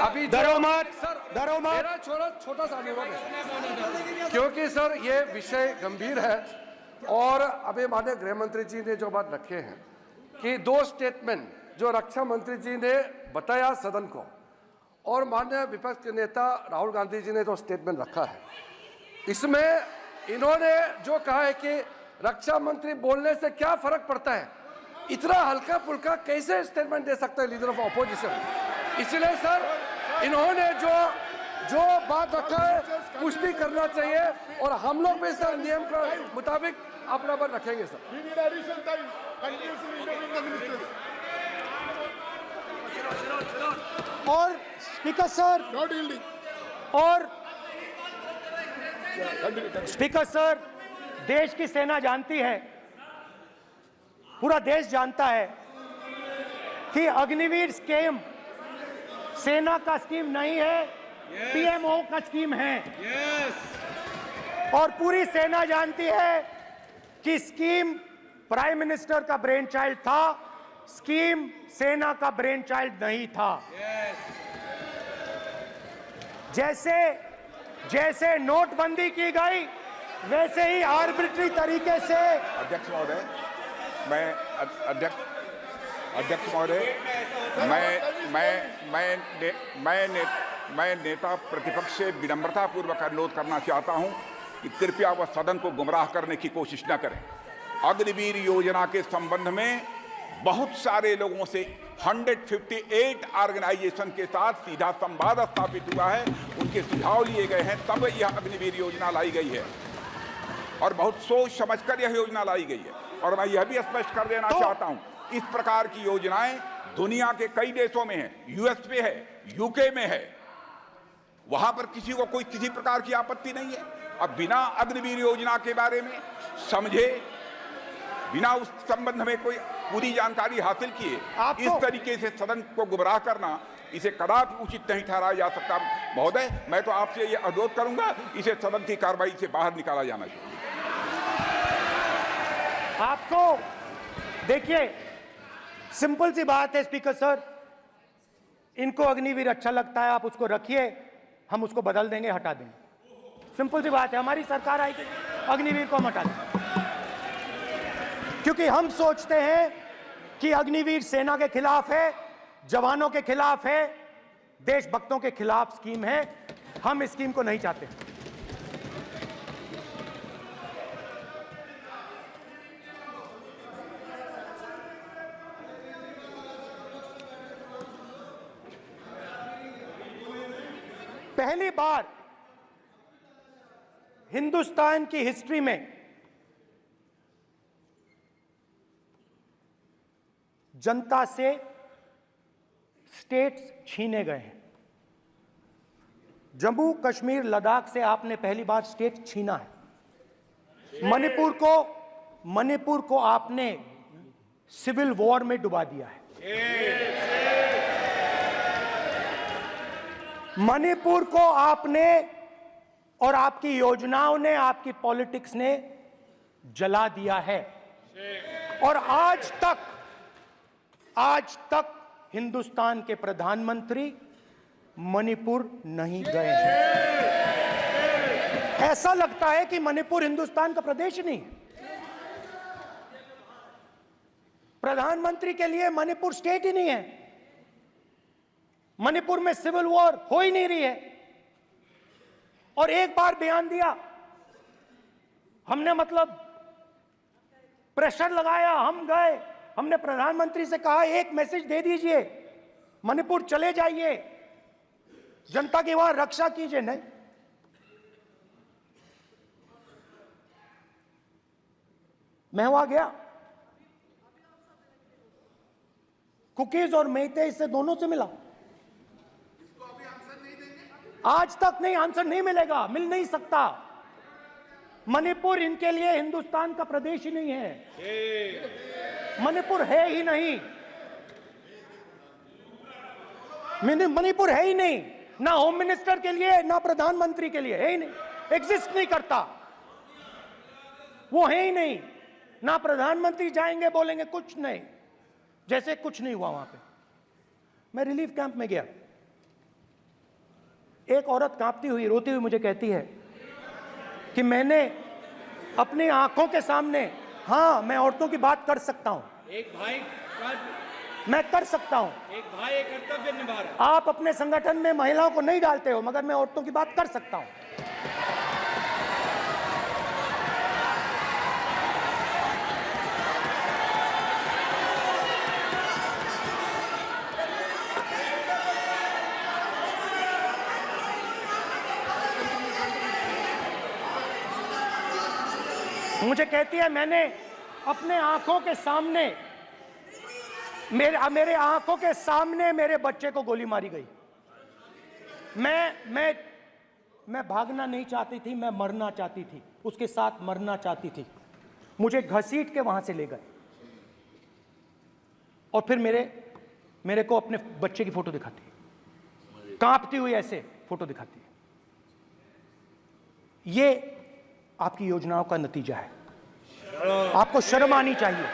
अभी मेरा छोटा सा अनुरोध है, क्योंकि सर ये विषय गंभीर है और अभी माननीय गृह मंत्री जी ने जो बात रखे हैं कि 2 स्टेटमेंट जो रक्षा मंत्री जी ने बताया सदन को और माननीय विपक्ष के नेता राहुल गांधी जी ने जो स्टेटमेंट रखा है, इसमें इन्होंने जो कहा है कि रक्षा मंत्री बोलने से क्या फर्क पड़ता है, इतना हल्का फुल्का कैसे स्टेटमेंट दे सकते हैं लीडर ऑफ ऑपोजिशन। इसलिए सर इन्होंने जो बात रखा है पुष्टि करना चाहिए और हम लोग भी सर नियम के मुताबिक अपना बात रखेंगे सर। और स्पीकर सर और स्पीकर सर, देश की सेना जानती है, पूरा देश जानता है कि अग्निवीर स्कीम सेना का स्कीम नहीं है, पीएमओ का स्कीम है। और पूरी सेना जानती है कि स्कीम प्राइम मिनिस्टर का ब्रेन चाइल्ड था, स्कीम सेना का ब्रेन चाइल्ड नहीं था। जैसे नोटबंदी की गई वैसे ही आर्बिट्री तरीके से। अध्यक्ष महोदय, मैं नेता प्रतिपक्ष से विनम्रता पूर्वक अनुरोध करना चाहता हूं कि कृपया वह सदन को गुमराह करने की कोशिश न करें। अग्निवीर योजना के संबंध में बहुत सारे लोगों से 158 ऑर्गेनाइजेशन के साथ सीधा संवाद स्थापित हुआ है, उनके सुझाव लिए गए हैं, तब यह अग्निवीर योजना लाई गई है और बहुत सोच समझकर यह योजना लाई गई है। और मैं यह भी स्पष्ट कर देना चाहता हूं, इस प्रकार की योजनाएं दुनिया के कई देशों में है, यूएस में है, यूके में है, वहां पर किसी को कोई किसी प्रकार की आपत्ति नहीं है। अब बिना अग्निवीर योजना के बारे में समझे, बिना उस संबंध में कोई पूरी जानकारी हासिल किए इस तरीके से सदन को गुमराह करना, इसे कदापि उचित नहीं ठहराया जा सकता। महोदय, मैं तो आपसे ये अनुरोध करूंगा, इसे सदन की कार्रवाई से बाहर निकाला जाना चाहिए। आपको देखिए, सिंपल सी बात है स्पीकर सर, इनको अग्निवीर अच्छा लगता है, आप उसको रखिए, हम उसको बदल देंगे, हटा देंगे। सिंपल सी बात है, हमारी सरकार आएगी, अग्निवीर को हम हटा देंगे, क्योंकि हम सोचते हैं कि अग्निवीर सेना के खिलाफ है, जवानों के खिलाफ है, देशभक्तों के खिलाफ स्कीम है। हम इस स्कीम को नहीं चाहते। पहली बार हिंदुस्तान की हिस्ट्री में जनता से स्टेट्स छीने गए हैं। जम्मू कश्मीर लद्दाख से आपने पहली बार स्टेट छीना है। मणिपुर को आपने सिविल वॉर में डुबा दिया है। मणिपुर को आपने और आपकी योजनाओं ने, आपकी पॉलिटिक्स ने जला दिया है। और आज तक हिंदुस्तान के प्रधानमंत्री मणिपुर नहीं गए हैं। ऐसा लगता है कि मणिपुर हिंदुस्तान का प्रदेश नहीं है। प्रधानमंत्री के लिए मणिपुर स्टेट ही नहीं है। मणिपुर में सिविल वॉर हो ही नहीं रही है। और एक बार बयान दिया हमने, मतलब प्रेशर लगाया, हम गए, हमने प्रधानमंत्री से कहा एक मैसेज दे दीजिए, मणिपुर चले जाइए, जनता की वहां रक्षा कीजिए। नहीं, मैं वहां गया, कुकीज और मेहते से दोनों से मिला। आज तक नहीं, आंसर नहीं मिलेगा, मिल नहीं सकता। मणिपुर इनके लिए हिंदुस्तान का प्रदेश ही नहीं है। मणिपुर है ही नहीं। मणिपुर है ही नहीं, ना होम मिनिस्टर के लिए, ना प्रधानमंत्री के लिए, है ही नहीं, एग्जिस्ट नहीं करता। वो है ही नहीं। ना प्रधानमंत्री जाएंगे बोलेंगे कुछ नहीं, जैसे कुछ नहीं हुआ वहां पे। मैं रिलीफ कैंप में गया, एक औरत कांपती हुई, रोती हुई मुझे कहती है कि मैंने अपनी आंखों के सामने, हाँ मैं औरतों की बात कर सकता हूं, एक भाई मैं कर सकता हूं, एक भाई एक कर्तव्य निभा रहा है। आप अपने संगठन में महिलाओं को नहीं डालते हो, मगर मैं औरतों की बात कर सकता हूं। मुझे कहती है मैंने अपने आंखों के सामने, मेरे आंखों के सामने मेरे बच्चे को गोली मारी गई। मैं भागना नहीं चाहती थी, मैं मरना चाहती थी, उसके साथ मरना चाहती थी। मुझे घसीट के वहां से ले गए और फिर मेरे को अपने बच्चे की फोटो दिखाती है, कांपती हुई ऐसे फोटो दिखाती है। ये आपकी योजनाओं का नतीजा है। आपको शर्म आनी चाहिए।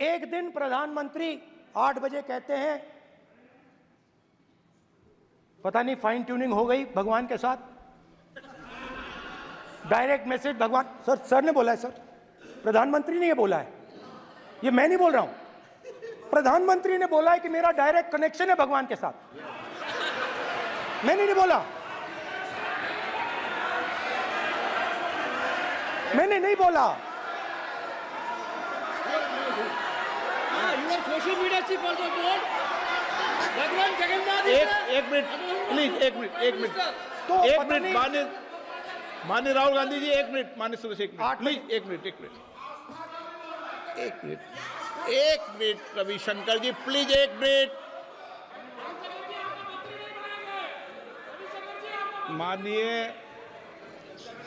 एक दिन प्रधानमंत्री 8 बजे कहते हैं, पता नहीं फाइन ट्यूनिंग हो गई भगवान के साथ, डायरेक्ट मैसेज भगवान, सर ने बोला है, सर प्रधानमंत्री ने ये बोला है, ये मैं नहीं बोल रहा हूं, प्रधानमंत्री ने बोला है कि मेरा डायरेक्ट कनेक्शन है भगवान के साथ। मैंने नहीं बोला, मैंने नहीं बोला। Social media chief also told भगवान जगन्नाथ। एक मिनट प्लीज, एक मिनट तो एक मिनट माननीय राहुल गांधी जी, एक मिनट, माननीय सुरेश, एक मिनट प्लीज, एक मिनट रविशंकर जी प्लीज, एक मिनट। माननीय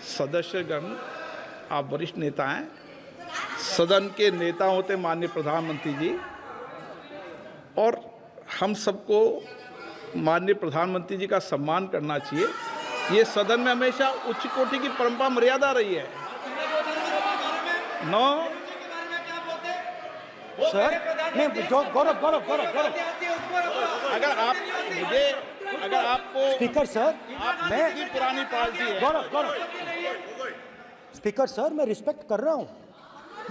सदस्यगण, आप वरिष्ठ नेता हैं, सदन के नेता होते माननीय प्रधानमंत्री जी, और हम सबको माननीय प्रधानमंत्री जी का सम्मान करना चाहिए। ये सदन में हमेशा उच्च कोटि की परंपरा मर्यादा रही है। नो सर नहीं, गौरव अगर आपको स्पीकर सर, मैं पुरानी पार्टी है। गौरव स्पीकर सर, मैं रिस्पेक्ट कर रहा हूं।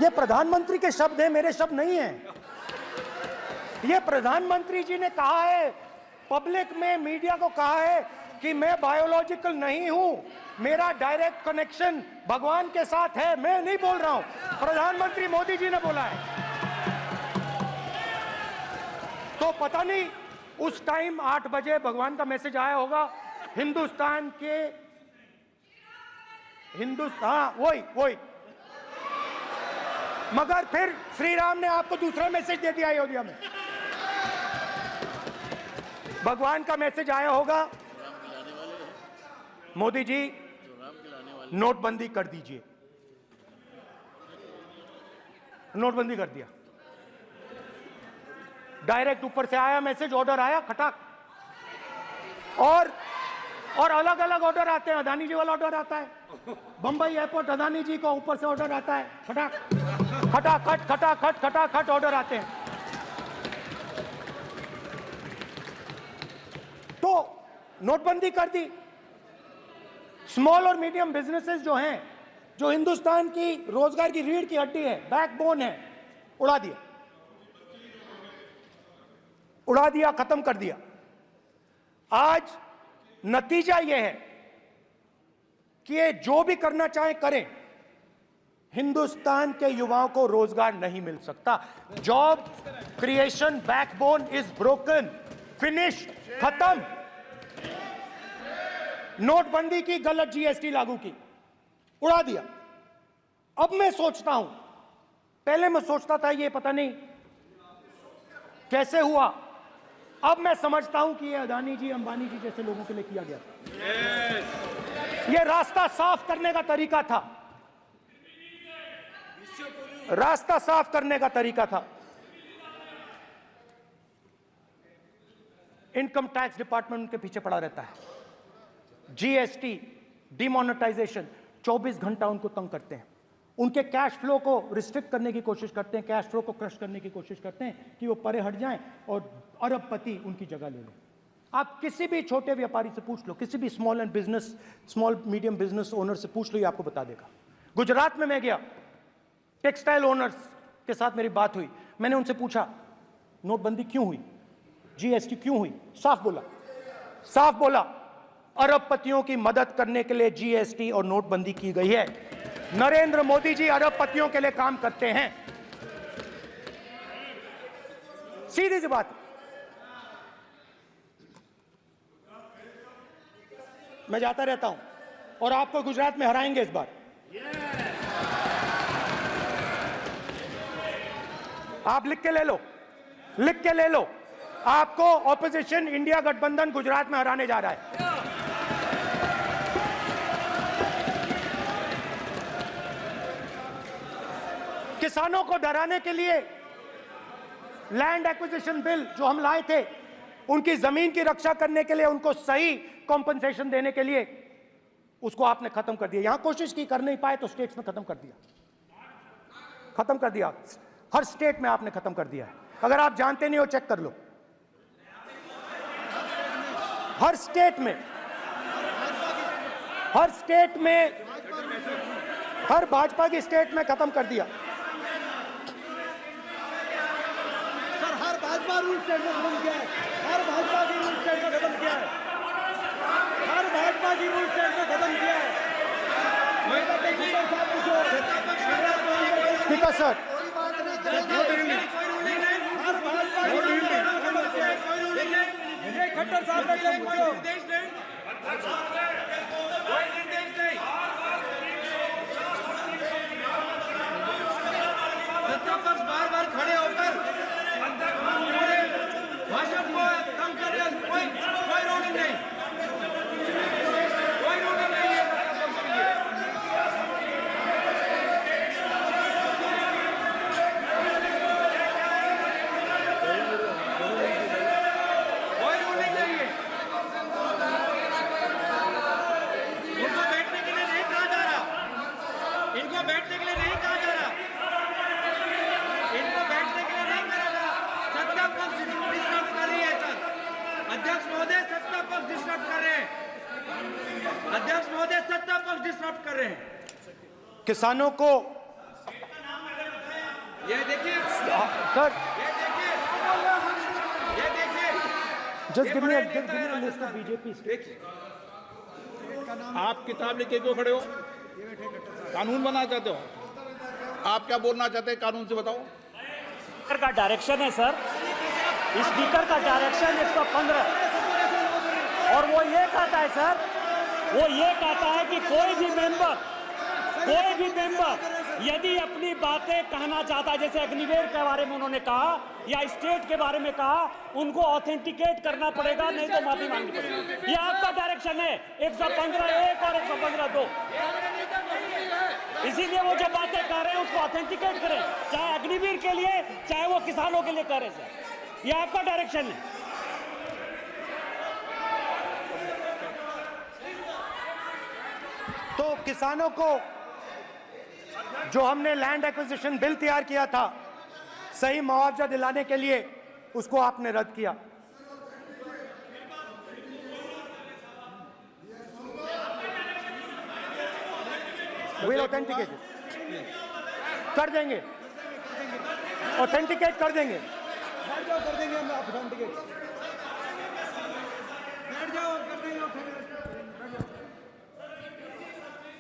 ये प्रधानमंत्री के शब्द हैं, मेरे शब्द नहीं हैं। ये प्रधानमंत्री जी ने कहा है, पब्लिक में, मीडिया को कहा है कि मैं बायोलॉजिकल नहीं हूं, मेरा डायरेक्ट कनेक्शन भगवान के साथ है। मैं नहीं बोल रहा हूं, प्रधानमंत्री मोदी जी ने बोला है। तो पता नहीं उस टाइम 8 बजे भगवान का मैसेज आया होगा, हिंदुस्तान वही मगर फिर श्री राम ने आपको दूसरा मैसेज दे दिया अयोध्या में। भगवान का मैसेज आया होगा, मोदी जी नोटबंदी कर दीजिए। नोटबंदी कर दिया, डायरेक्ट ऊपर से आया मैसेज, ऑर्डर आया खटाक। और अलग अलग ऑर्डर आते हैं। अदानी जी वाला ऑर्डर आता है, बंबई एयरपोर्ट अदानी जी को ऊपर से ऑर्डर आता है, खटाक खटाखट खटाखट खटाखट ऑर्डर आते हैं। तो नोटबंदी कर दी। स्मॉल और मीडियम बिजनेसेस जो हैं, जो हिंदुस्तान की रोजगार की रीढ़ की हड्डी है, बैकबोन है, उड़ा दिया, उड़ा दिया, खत्म कर दिया। आज नतीजा यह है कि ये जो भी करना चाहे करें, हिंदुस्तान के युवाओं को रोजगार नहीं मिल सकता। Job creation backbone is broken, finish, खत्म। नोटबंदी की, गलत जीएसटी लागू की, उड़ा दिया। अब मैं सोचता हूं, पहले मैं सोचता था ये पता नहीं कैसे हुआ, अब मैं समझता हूं कि ये अदानी जी, अंबानी जी जैसे लोगों के लिए किया गया। ये रास्ता साफ करने का तरीका था, रास्ता साफ करने का तरीका था। इनकम टैक्स डिपार्टमेंट उनके पीछे पड़ा रहता है। जीएसटी, डिमोनेटाइजेशन, 24 घंटा उनको तंग करते हैं। उनके कैश फ्लो को रिस्ट्रिक्ट करने की कोशिश करते हैं, कैश फ्लो को क्रश करने की कोशिश करते हैं कि वो परे हट जाएं और अरबपति उनकी जगह ले लें। आप किसी भी छोटे व्यापारी से पूछ लो, किसी भी स्मॉल मीडियम बिजनेस ओनर से पूछ लो, ये आपको बता देगा। गुजरात में मैं गया, टेक्सटाइल ओनर्स के साथ मेरी बात हुई। मैंने उनसे पूछा नोटबंदी क्यों हुई, जीएसटी क्यों हुई? साफ बोला अरबपतियों की मदद करने के लिए जीएसटी और नोटबंदी की गई है। नरेंद्र मोदी जी अरबपतियों के लिए काम करते हैं, सीधी सी बात। मैं जाता रहता हूं और आपको गुजरात में हराएंगे इस बार। आप लिख के ले लो, लिख के ले लो, आपको ऑपोजिशन इंडिया गठबंधन गुजरात में हराने जा रहा है। किसानों को डराने के लिए लैंड एक्विजिशन बिल जो हम लाए थे, उनकी जमीन की रक्षा करने के लिए, उनको सही कॉम्पनसेशन देने के लिए, उसको आपने खत्म कर दिया। यहां कोशिश की, कर नहीं पाए तो स्टेट्स में खत्म कर दिया, खत्म कर दिया। हर स्टेट में आपने खत्म कर दिया है। अगर आप जानते नहीं हो चेक कर लो, हर स्टेट में, हर भाजपा की स्टेट में खत्म कर दिया। सर हर भाजपा रूल स्टेट में खत्म किया है, हर भाजपा की रूल स्टेट में खत्म किया है, हर भाजपा की रूल स्टेट में खत्म किया है। स्पीकर सर, खट्टर साहब का निर्देश नहीं, सत्ता पक्ष बार बार खड़े होकर भाषण को कम कर रहे, कोई रूलिंग नहीं, कोई रूलिंग नहीं है। बैठने के लिए नहीं कहा जा रहा, इनको बैठने के लिए नहीं कहा जा रहा। सत्ता पक्ष डिस्टर्ब कर रही है सर, अध्यक्ष महोदय सत्ता पक्ष डिस्टर्ब कर रहे हैं, अध्यक्ष महोदय सत्ता पक्ष डिस्टर्ब कर रहे हैं। किसानों को ये देखिए सर, ये देखिए just give me a list of BJP states. आप किताब लेके क्यों खड़े हो? कानून बनाना चाहते हो? आप क्या बोलना चाहते हैं, कानून से बताओ। स्पीकर का डायरेक्शन है सर, स्पीकर का डायरेक्शन 115, और वो ये कहता है सर, वो ये कहता है कि कोई भी मेंबर यदि अपनी बातें कहना चाहता है, जैसे अग्निवीर के बारे में उन्होंने कहा या स्टेट के बारे में कहा, उनको ऑथेंटिकेट करना पड़ेगा, नहीं तो माफी मांगनी पड़ेगी। ये आपका डायरेक्शन है 115(1) और 115(2). इसीलिए वो जो बातें कर रहे हैं उसको ऑथेंटिकेट करें, चाहे अग्निवीर के लिए चाहे वो किसानों के लिए कर रहे हैं। सर, ये आपका डायरेक्शन है। तो किसानों को जो हमने लैंड एक्विजिशन बिल तैयार किया था सही मुआवजा दिलाने के लिए, उसको आपने रद्द किया। विल ऑथेंटिकेट कर देंगे, ऑथेंटिकेट कर देंगे। बैठ जाओ, कर देंगे हम ऑथेंटिकेट। बैठ जाओ, कर देंगे ऑथेंटिकेट।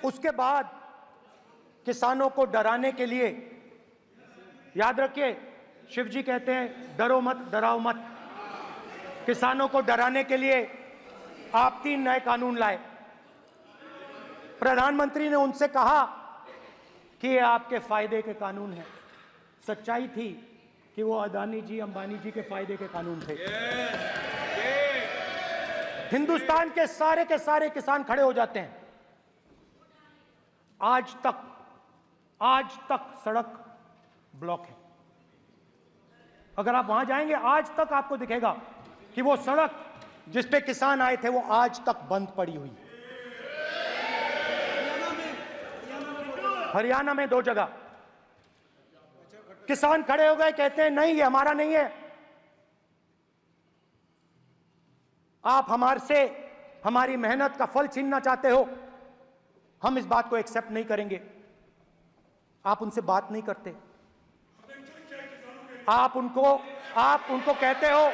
उसके बाद किसानों को डराने के लिए, याद रखिए शिव जी कहते हैं डरो मत डराओ मत, किसानों को डराने के लिए आप 3 नए कानून लाए। प्रधानमंत्री ने उनसे कहा कि ये आपके फायदे के कानून हैं। सच्चाई थी कि वो अदानी जी अंबानी जी के फायदे के कानून थे। हिंदुस्तान के सारे किसान खड़े हो जाते हैं। आज तक सड़क ब्लॉक है। अगर आप वहां जाएंगे आज तक आपको दिखेगा कि वो सड़क जिस पे किसान आए थे वो आज तक बंद पड़ी हुई। हरियाणा में 2 जगह किसान खड़े हो गए, कहते हैं नहीं ये हमारा नहीं है, आप हमारे से हमारी मेहनत का फल छीनना चाहते हो, हम इस बात को एक्सेप्ट नहीं करेंगे। आप उनसे बात नहीं करते, आप उनको कहते हो,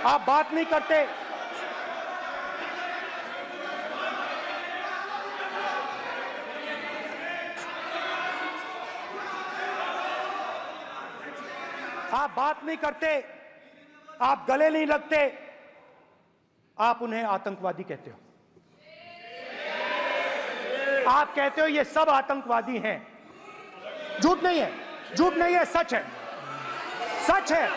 आप बात नहीं करते। आप बात नहीं करते, आप गले नहीं लगते, आप उन्हें आतंकवादी कहते हो। आप कहते हो ये सब आतंकवादी हैं। झूठ नहीं है, झूठ नहीं है, सच है, सच है।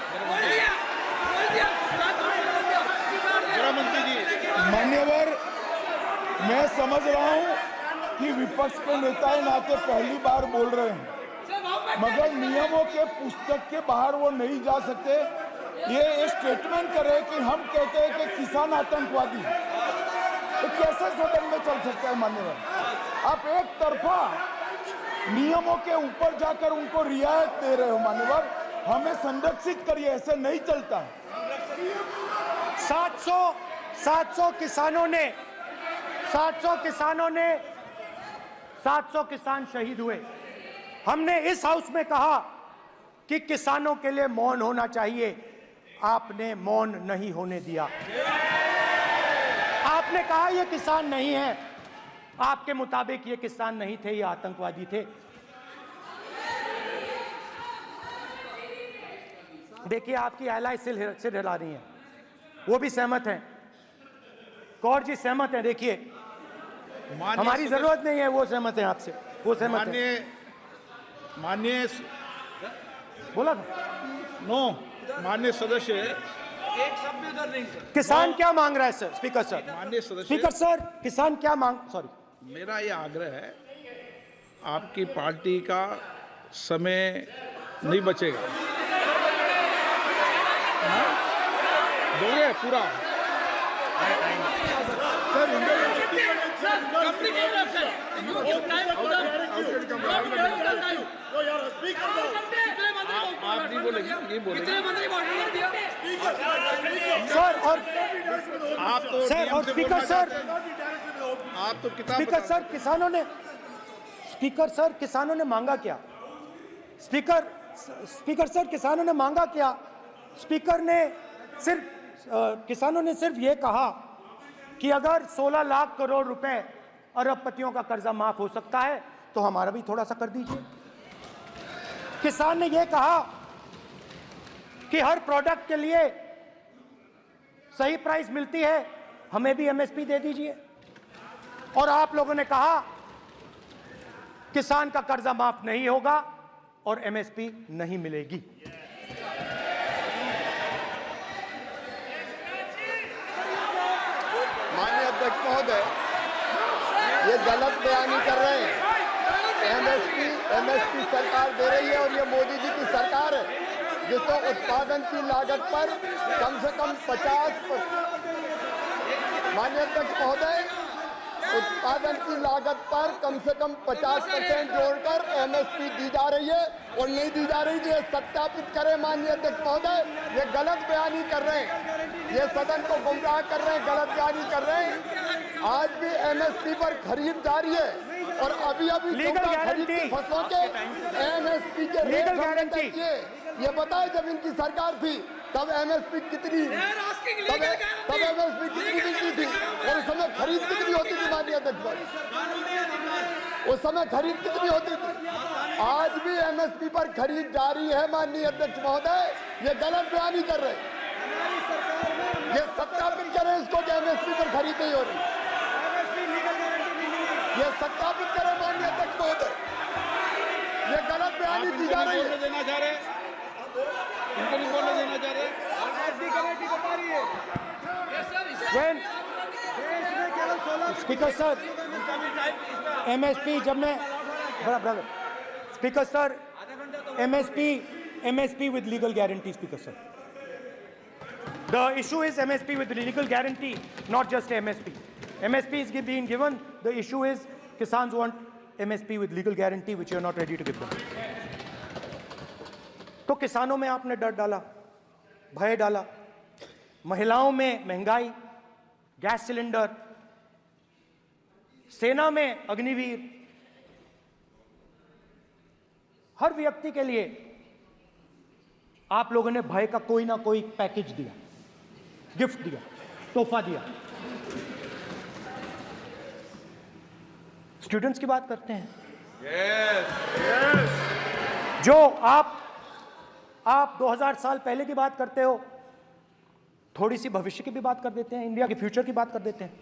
मान्यवर, मैं समझ रहा हूं कि विपक्ष के नेता है नाते पहली बार बोल रहे हैं, मगर नियमों के पुस्तक के बाहर वो नहीं जा सकते। ये स्टेटमेंट करे कि हम कहते हैं कि किसान आतंकवादी, तो कैसे सदन में चल सकता है मान्यवर? आप एक तरफा नियमों के ऊपर जाकर उनको रियायत दे रहे हो मान्यवर, हमें संरक्षित करिए, ऐसे नहीं चलता। 700 किसान शहीद हुए। हमने इस हाउस में कहा कि किसानों के लिए मौन होना चाहिए, आपने मौन नहीं होने दिया। आपने कहा ये किसान नहीं है, आपके मुताबिक ये किसान नहीं थे, ये आतंकवादी थे। देखिए आपकी एलाई सिर हिला रही हैं, वो भी सहमत हैं, कौर जी सहमत हैं। देखिए हमारी जरूरत नहीं है, वो सहमत हैं आपसे, वो सहमत हैं। माननीय बोला था नो, माननीय सदस्य, एक शब्द उधर नहीं सर। किसान क्या मांग रहा है सर? स्पीकर सर, माननीय सदस्य, स्पीकर सर, किसान क्या मांग, सॉरी, मेरा ये आग्रह है, आपकी पार्टी का समय नहीं बचेगा, दोगे पूरा? आप नहीं बोलेंगे, ये बोलेंगे सर। और आप तो सर, और स्पीकर सर, आप तो किताब स्पीकर सर, किसानों ने मांगा क्या? स्पीकर सर, किसानों ने मांगा क्या? किसानों ने सिर्फ ये कहा कि अगर 16 लाख करोड़ रुपए अरबपतियों का कर्जा माफ हो सकता है तो हमारा भी थोड़ा सा कर दीजिए। किसान ने यह कहा कि हर प्रोडक्ट के लिए सही प्राइस मिलती है, हमें भी एमएसपी दे दीजिए। और आप लोगों ने कहा किसान का कर्जा माफ नहीं होगा और एमएसपी नहीं मिलेगी। माननीय अध्यक्ष महोदय, ये गलत बयानी कर रहे हैं। एमएसपी सरकार दे रही है और ये मोदी जी की सरकार है जिसको उत्पादन की लागत पर कम से कम 50%, माननीय अध्यक्ष महोदय, उत्पादन की लागत पर कम से कम 50% जोड़कर एमएसपी दी जा रही है और नहीं दी जा रही। ये सत्यापित करें माननीय अध्यक्ष महोदय, ये गलत बयानी कर रहे हैं, ये सदन को गुमराह कर रहे हैं, गलत बयानी कर रहे हैं। आज भी एमएसपी पर खरीद जारी है और अभी खरीद की फसलों के एमएसपी के रेट हमने तय किए। ये बताए जब इनकी सरकार थी तब एमएसपी कितनी मिलती थी और उस समय खरीद कितनी होती थी माननीय अध्यक्ष, उस समय खरीद कितनी होती थी। आज भी एमएसपी पर खरीद जारी है माननीय अध्यक्ष महोदय, ये गलत बयानी कर रहे हैं। ये सत्यापित करें इसको कि एमएसपी पर खरीद नहीं हो रही, ये सत्यापित करें माननीय अध्यक्ष महोदय, ये गलत बयानी की जा रही है। देना चाह रहे, इनको नहीं बोलने देना चाह रहे। स्पीकर सर, एमएसपी जब मैं speaker sir, MSP with legal guarantee, speaker sir, the issue is MSP with legal guarantee, not just MSP. MSP is being given, the issue is Kisans want MSP with legal guarantee which you are not ready to give them. तो किसानों में आपने डर डाला, भय डाला, महिलाओं में महंगाई, गैस सिलेंडर, सेना में अग्निवीर, हर व्यक्ति के लिए आप लोगों ने भय का कोई ना कोई पैकेज दिया, गिफ्ट दिया, तोहफा दिया। स्टूडेंट्स की बात करते हैं। जो आप 2000 साल पहले की बात करते हो, थोड़ी सी भविष्य की भी बात कर देते हैं, इंडिया के फ्यूचर की बात कर देते हैं।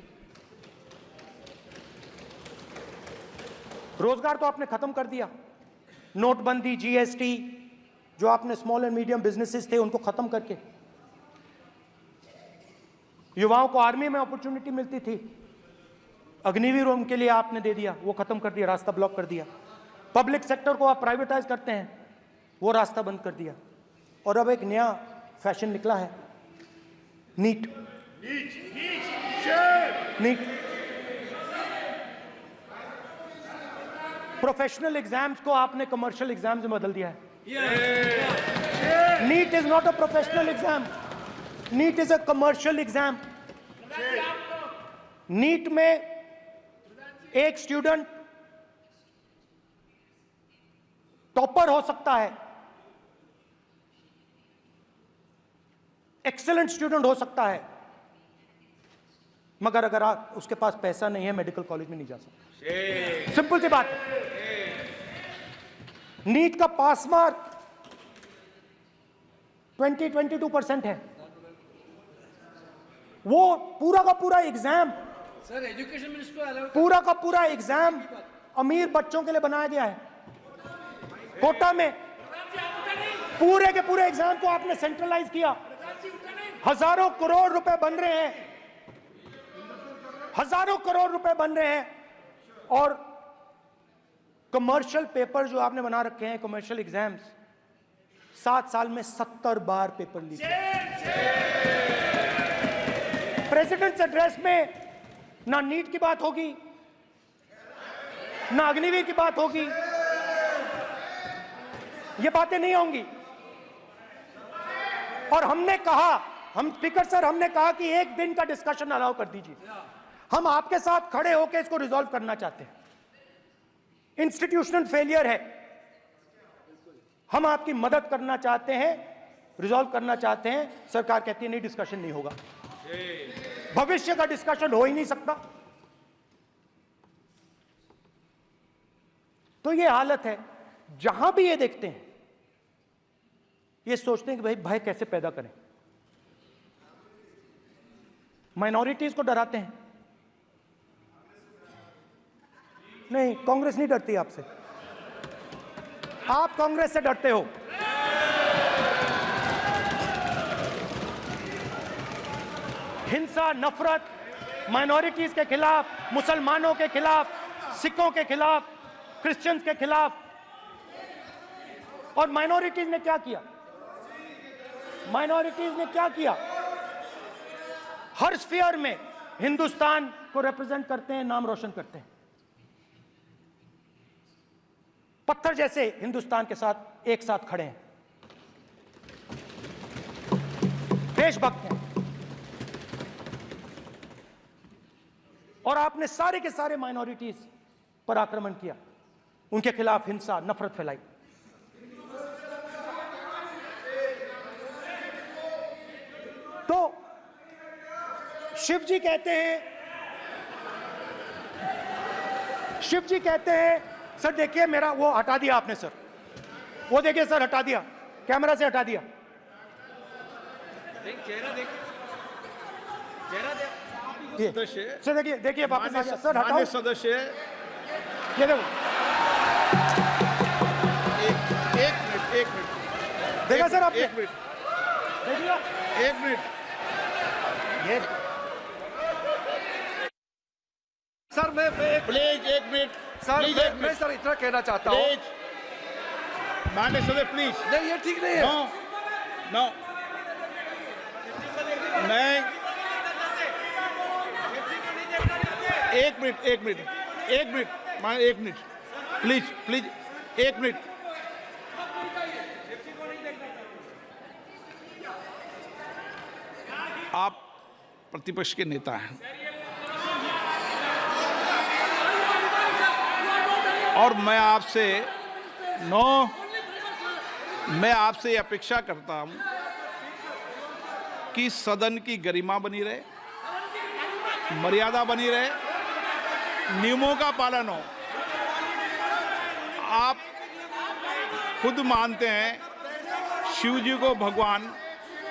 रोजगार तो आपने खत्म कर दिया, नोटबंदी, जीएसटी, जो आपने स्मॉल एंड मीडियम बिजनेसेस थे उनको खत्म करके, युवाओं को आर्मी में अपॉर्चुनिटी मिलती थी, अग्निवीर उनके लिए आपने दे दिया, वो खत्म कर दिया, रास्ता ब्लॉक कर दिया। पब्लिक सेक्टर को आप प्राइवेटाइज करते हैं, वो रास्ता बंद कर दिया। और अब एक नया फैशन निकला है, नीट। प्रोफेशनल एग्जाम्स को आपने कमर्शियल एग्जाम्स में बदल दिया है। NEET is not a professional exam, NEET is a commercial exam. NEET में एक स्टूडेंट टॉपर हो सकता है, एक्सीलेंट स्टूडेंट हो सकता है, मगर अगर आप उसके पास पैसा नहीं है मेडिकल कॉलेज में नहीं जा सकता। सिंपल सी बात है। नीट का पास मार्क 22% है। वो पूरा का पूरा एग्जाम, सर एजुकेशन मिनिस्टर पूरा का पूरा एग्जाम अमीर बच्चों के लिए बनाया गया है। कोटा में पूरे के पूरे एग्जाम को आपने सेंट्रलाइज किया। हजारों करोड़ रुपए बन रहे हैं, हजारों करोड़ रुपए बन रहे हैं। और कमर्शियल पेपर जो आपने बना रखे हैं, कमर्शियल एग्जाम्स, 7 साल में 70 बार पेपर लीक। प्रेसिडेंट्स एड्रेस में ना नीट की बात होगी, ना अग्निवीर की बात होगी, ये बातें नहीं होंगी। और हमने कहा, हम स्पीकर सर, हमने कहा कि एक दिन का डिस्कशन अलाउ कर दीजिए। हम आपके साथ खड़े होकर इसको रिजॉल्व करना चाहते हैं। इंस्टीट्यूशनल फेलियर है, हम आपकी मदद करना चाहते हैं, रिजॉल्व करना चाहते हैं। सरकार कहती है नहीं, डिस्कशन नहीं होगा, भविष्य का डिस्कशन हो ही नहीं सकता। तो ये हालत है। जहां भी ये देखते हैं, ये सोचते हैं कि भाई भय कैसे पैदा करें, माइनॉरिटीज को डराते हैं। नहीं, कांग्रेस नहीं डरती आपसे। आप कांग्रेस से डरते हो। हिंसा, नफरत, माइनॉरिटीज के खिलाफ, मुसलमानों के खिलाफ, सिखों के खिलाफ, क्रिश्चियंस के खिलाफ। और माइनॉरिटीज ने क्या किया? माइनॉरिटीज ने क्या किया? हर स्फीयर में हिंदुस्तान को रिप्रेजेंट करते हैं, नाम रोशन करते हैं। पत्थर जैसे हिंदुस्तान के साथ एक साथ खड़े हैं, देशभक्त हैं। और आपने सारे के सारे माइनॉरिटीज पर आक्रमण किया, उनके खिलाफ हिंसा, नफरत फैलाई। तो शिव जी कहते हैं, सर देखिए मेरा वो हटा दिया आपने सर, वो देखिए सर हटा दिया, कैमरा से हटा दिया। चेहरा देखिए, चेहरा देखिए। सर देखिए वापस आ गया सर, हटाओ सदस्य। ये देखो, एक मिनट देखा सर आपने? एक मिनट देखिए, एक मिनट ये सर मैं प्लीज एक मिनट सर प्लीज एक मैं मिनट सर इतना कहना चाहता हूँ। प्लीज माननीय सदस्य प्लीज। नहीं ये ठीक नहीं है। नो नो नहीं, एक मिनट मान एक मिनट प्लीज एक मिनट। आप प्रतिपक्ष के नेता हैं और मैं आपसे अपेक्षा करता हूं कि सदन की गरिमा बनी रहे, मर्यादा बनी रहे, नियमों का पालन हो। आप खुद मानते हैं शिव जी को भगवान,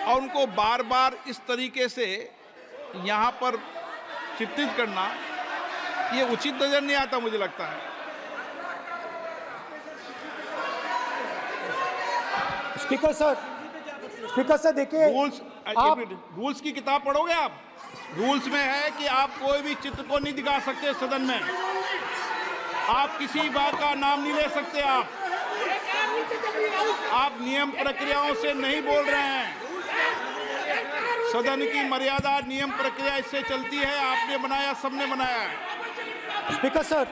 और उनको बार बार इस तरीके से यहाँ पर चित्रित करना ये उचित नजर नहीं आता, मुझे लगता है। स्पीकर सर देखिए, रूल्स की किताब पढ़ोगे आप? रूल्स में है कि आप कोई भी चित्र को नहीं दिखा सकते सदन में, आप किसी बात का नाम नहीं ले सकते, आप नियम प्रक्रियाओं से नहीं बोल रहे हैं। सदन की मर्यादा, नियम प्रक्रिया इससे चलती है, आपने बनाया, सबने बनाया है। Speaker sir,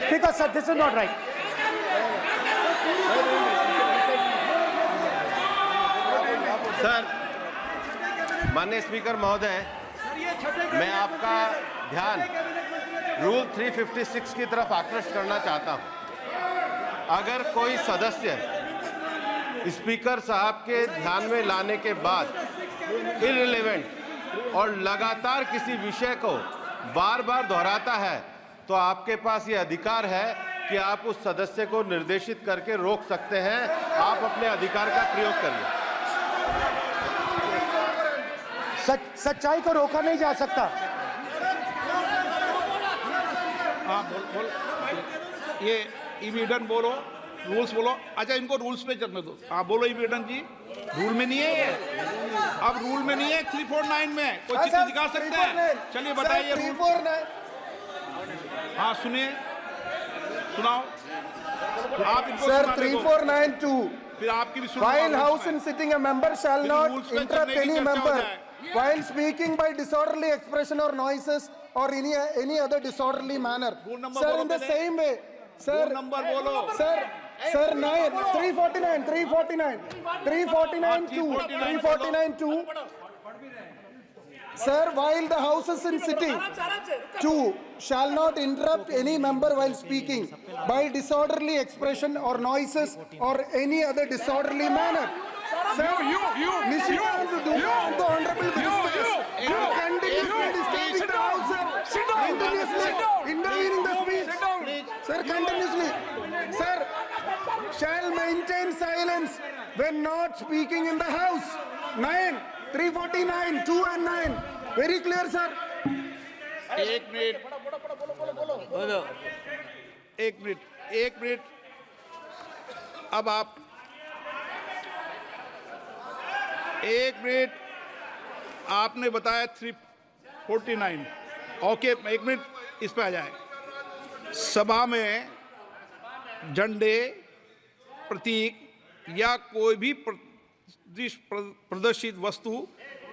speaker sir, this is not right. Sir, माननीय स्पीकर महोदय, मैं आपका ध्यान रूल 356 की तरफ आकृष्ट करना चाहता हूं। अगर कोई सदस्य स्पीकर साहब के ध्यान में लाने के बाद इररिलेवेंट और लगातार किसी विषय को बार बार दोहराता है, तो आपके पास ये अधिकार है कि आप उस सदस्य को निर्देशित करके रोक सकते हैं। आप अपने अधिकार का प्रयोग करिए। सच्चाई को रोका नहीं जा सकता। हाँ बोल ये इविडेंट बोलो, रूल्स बोलो। अच्छा इनको रूल्स पे चलने दो। हाँ बोलो इविडेंट जी, रूल में नहीं है ये, अब रूल में नहीं है। 349 में कोई चित्र दिखा सकते हैं? चलिए बताइए रूल। हाँ सुनिए, सुनाओ आप इनको। सर 3492 फिर आपकी भी सुनो। While house in sitting, a member shall not interrupt any member while speaking by disorderly expression or noises or any other disorderly manner. Sir, in the same way, sir, number बोलो sir, 349 Sir, while the house is in sitting, 2 shall not interrupt any member while speaking by disorderly expression or noises or any other disorderly manner. Sir, the honorable ministers continuously disturbing the house, sir. Continuously intervening the speech. Sir, continuously. Sir, shall maintain silence when not speaking in the house. 9, 349, 2 and 9. Very clear, sir. एक minute. अब आप एक minute, आपने बताया 349। Okay, एक minute इस पे आ जाए। सभा में झंडे, प्रतीक या कोई भी प्रदर्शित वस्तु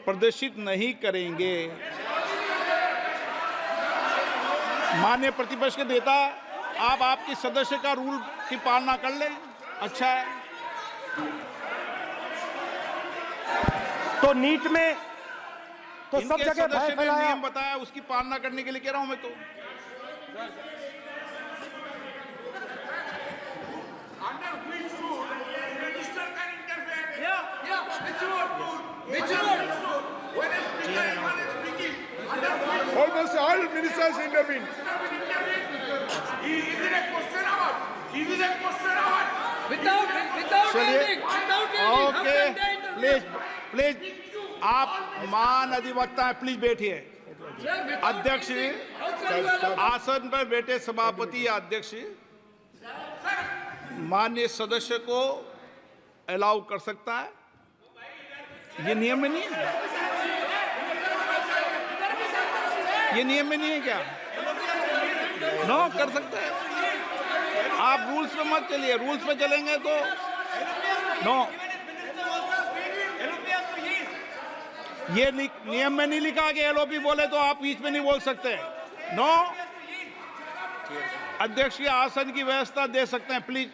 प्रदर्शित नहीं करेंगे। माननीय प्रतिपक्ष के नेता, आप आपकी सदस्य का रूल की पालना कर लें, अच्छा है। तो नीट में तो सब इनके जगह भय सदस्य ने फैलाया। नियम बताया, उसकी पालना करने के लिए कह रहा हूं मैं तो। Almost all ministers intervened. Okay, please आप मान अधिवक्ता हैं, प्लीज बैठिए। अध्यक्ष, आसन पर बैठे सभापति या अध्यक्ष माननीय सदस्य को अलाउ कर सकता है, ये नियम में नहीं है। ये नियम में नहीं है क्या? नो, कर सकते हैं आप। रूल्स पे मत चलिए, रूल्स पे चलेंगे तो नो। ये नियम में नहीं लिखा कि एलओपी बोले तो आप बीच में नहीं बोल सकते। नो, अध्यक्ष के आसन की व्यवस्था दे सकते हैं, प्लीज।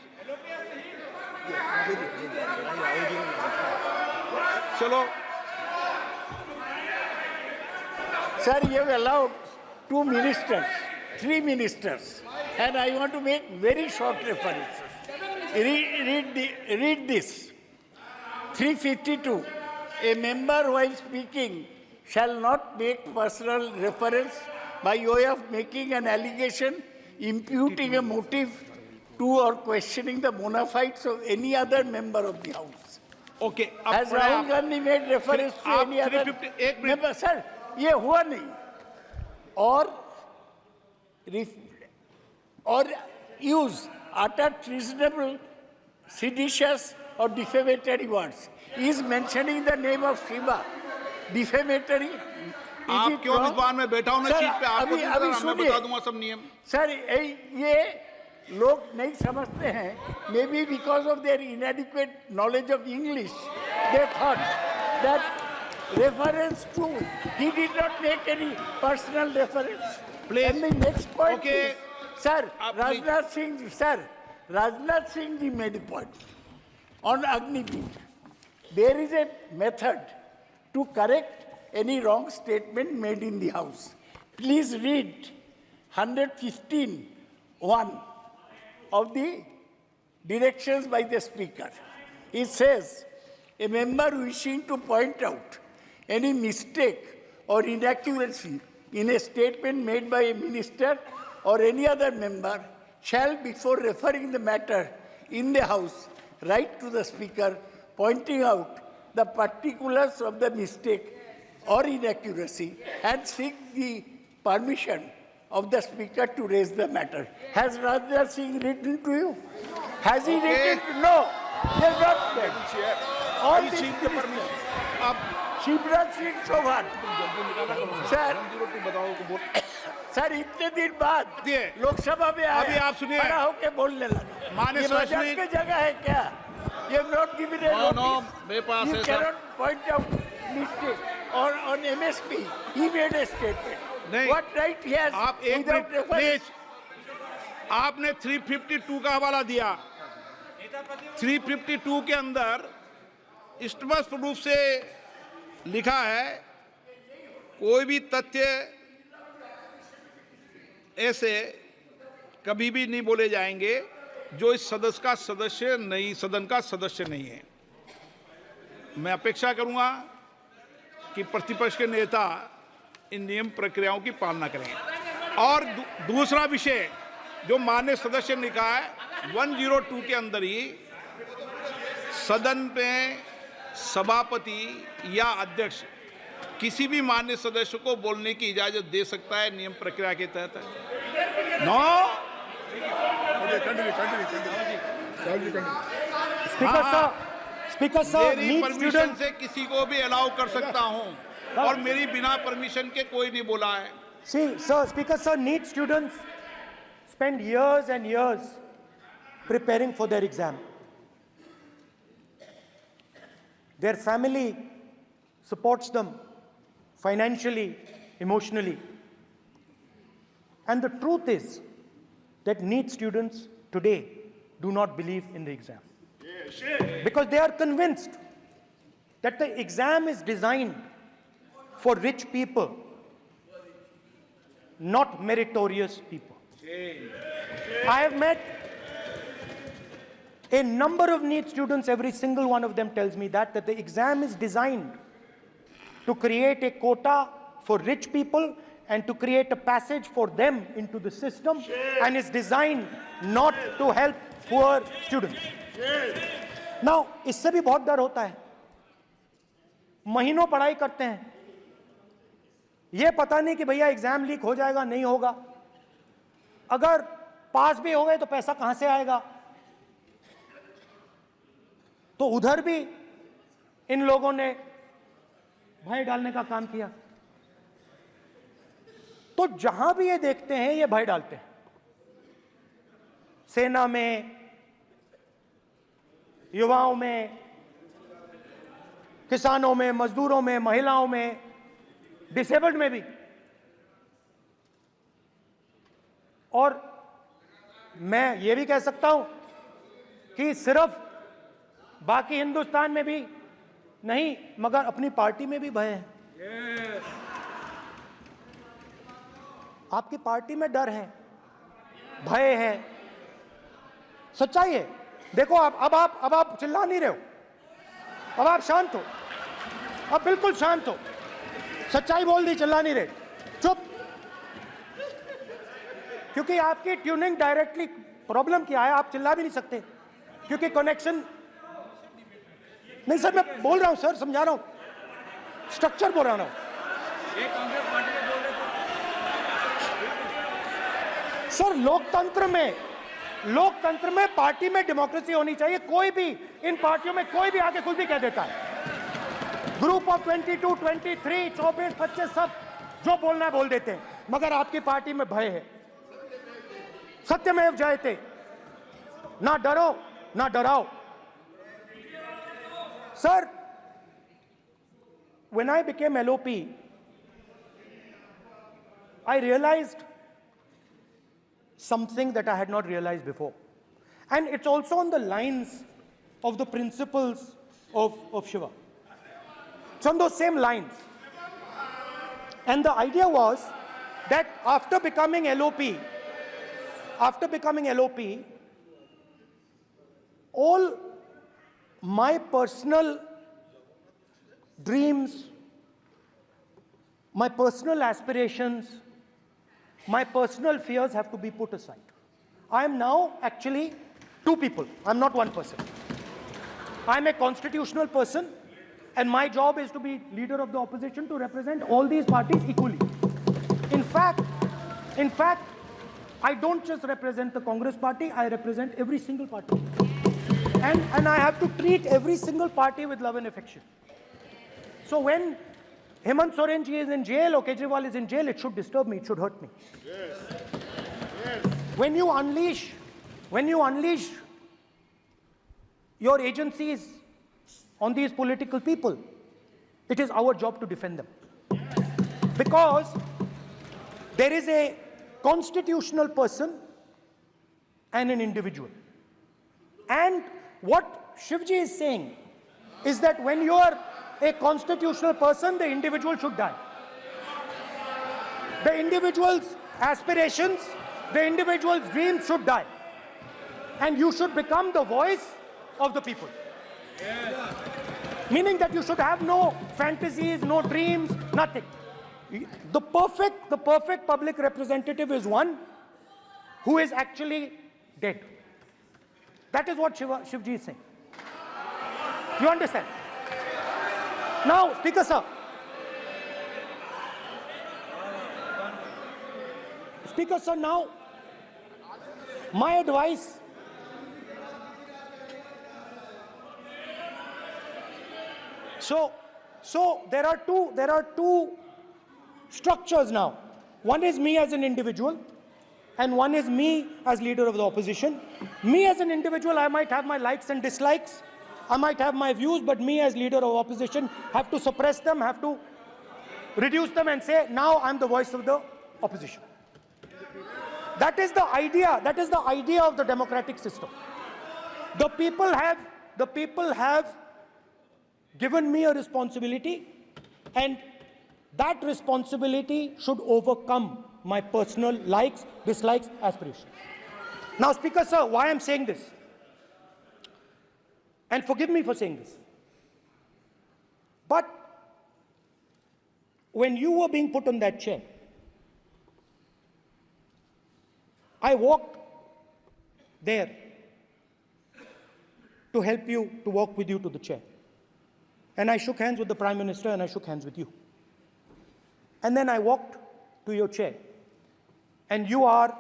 चलो Sir, you have allowed 2 ministers, 3 ministers, and I want to make very short references. Read this. 352. A member while speaking shall not make personal reference by way of making an allegation, imputing a motive to or questioning the bona fides of any other member of the House. Okay. Has Rahul Gandhi made reference to any other member? Sir, ये हुआ नहीं। or use utter treasonable, seditious or defamatory words. He is mentioning the name of Shiva. Defamatory. आप क्यों इस बार में बैठा हूं ना सीट पे? आपको मैं बता दूंगा सब नियम। सर, ये लोग नहीं समझते हैं। Maybe because of their inadequate knowledge of English, they thought that reference to, he did not make any personal reference. Please. And the next point Okay. is, sir, Rajnath Singh ji made a point on Agniveer. There is a method to correct any wrong statement made in the House. Please read 115(1) of the directions by the Speaker. It says, a member wishing to point out any mistake or inaccuracy in a statement made by a minister or any other member shall, before referring the matter in the House, write to the Speaker pointing out the particulars of the mistake or inaccuracy and seek the permission of the Speaker to raise the matter. Has Rajnath Singh written to you? Has he written? No, he has not done. All these ministers. Shivraj Singh Chouhan sir इतने दिन बाद लोकसभा में अभी आप सुनिए, खड़ा होकर बोलने लगे। माननीय मजाक की जगह है क्या? You have not given a notice. मेरे पास You है cannot point out mistake. Or on MSP, he made a statement. नहीं, What right he has? आप एक without मिनट प्लीज। आपने 352 का हवाला दिया। 352 के अंदर स्पष्ट रूप से लिखा है, कोई भी तथ्य ऐसे कभी भी नहीं बोले जाएंगे जो इस सदस्य का सदस्य नहीं, सदन का सदस्य नहीं है। मैं अपेक्षा करूंगा कि प्रतिपक्ष के नेता इन नियम प्रक्रियाओं की पालना करें। और दूसरा विषय जो माननीय सदस्य ने कहा है, 102 के अंदर ही सदन में सभापति या अध्यक्ष किसी भी मान्य सदस्य को बोलने की इजाजत दे सकता है, नियम प्रक्रिया के तहत है। नो स्पीकर सर, मेरी परमिशन से किसी को भी अलाउ कर सकता हूं और मेरी बिना परमिशन के कोई नहीं बोला है। See, sir, Speaker sir, NEET students spend years and years preparing for their exam. Their family supports them financially, emotionally. And the truth is that NEET students today do not believe in the exam. Because they are convinced that the exam is designed for rich people, not meritorious people. I have met a number of NEET students, every single one of them tells me that the exam is designed to create a quota for rich people and to create a passage for them into the system, and is designed not to help poor students. Now, इससे भी बहुत डर होता है। महीनों पढ़ाई करते हैं, ये पता नहीं कि भैया एग्जाम लीक हो जाएगा, नहीं होगा। अगर पास भी हो गए तो पैसा कहां से आएगा? तो उधर भी इन लोगों ने भय डालने का काम किया। तो जहां भी ये देखते हैं ये भय डालते हैं। सेना में, युवाओं में, किसानों में, मजदूरों में, महिलाओं में, डिसेबल्ड में भी। और मैं ये भी कह सकता हूं कि सिर्फ बाकी हिंदुस्तान में भी नहीं, मगर अपनी पार्टी में भी भय है। आपकी पार्टी में डर है, भय है, सच्चाई है। देखो अब आप चिल्ला नहीं रहे हो, अब आप शांत हो, अब बिल्कुल शांत हो। सच्चाई बोल दी, चिल्ला नहीं रहे, चुप। क्योंकि आपकी ट्यूनिंग डायरेक्टली, प्रॉब्लम क्या है, आप चिल्ला भी नहीं सकते क्योंकि कनेक्शन नहीं। सर मैं बोल रहा हूं, सर समझा रहा हूं, स्ट्रक्चर बोल रहा हूं। सर लोकतंत्र में पार्टी में डेमोक्रेसी होनी चाहिए। कोई भी इन पार्टियों में कोई भी आके कुछ भी कह देता है। ग्रुप ऑफ 22, 23, 24, 25 सब जो बोलना है बोल देते हैं, मगर आपकी पार्टी में भय है। सत्यमेव जयते, ना डरो ना डराओ। Sir, when I became LOP, I realized something that I had not realized before. And it's also on the lines of the principles of Shiva. It's on those same lines. And the idea was that after becoming LOP, all my personal dreams, my personal aspirations, my personal fears have to be put aside. I am now actually two people. I'm not one person. I'm a constitutional person, and my job is to be leader of the opposition, to represent all these parties equally. In fact, I don't just represent the Congress party, I represent every single party. And I have to treat every single party with love and affection. So when Hemant Soren ji is in jail or Kejriwal is in jail, it should disturb me, it should hurt me. Yes. When you unleash your agencies on these political people, it is our job to defend them. Because there is a constitutional person and an individual. And what Shivji is saying is that when you are a constitutional person, the individual should die. The individual's aspirations, the individual's dreams should die. And you should become the voice of the people. Yes. Meaning that you should have no fantasies, no dreams, nothing. The perfect public representative is one who is actually dead. That is what Shivji is saying. You understand? Now, Speaker sir. Speaker sir, now, my advice. So there are two structures now. One is me as an individual, and one is me as leader of the opposition. Me as an individual, I might have my likes and dislikes, I might have my views, but me as leader of opposition have to suppress them, have to reduce them and say, now I'm the voice of the opposition. That is the idea of the democratic system. The people have given me a responsibility, and that responsibility should overcome my personal likes, dislikes, aspirations. Now, Speaker sir, why I'm saying this, and forgive me for saying this, but when you were being put on that chair, I walked there to help you, to walk with you to the chair. And I shook hands with the Prime Minister, and I shook hands with you. And then I walked to your chair. And you are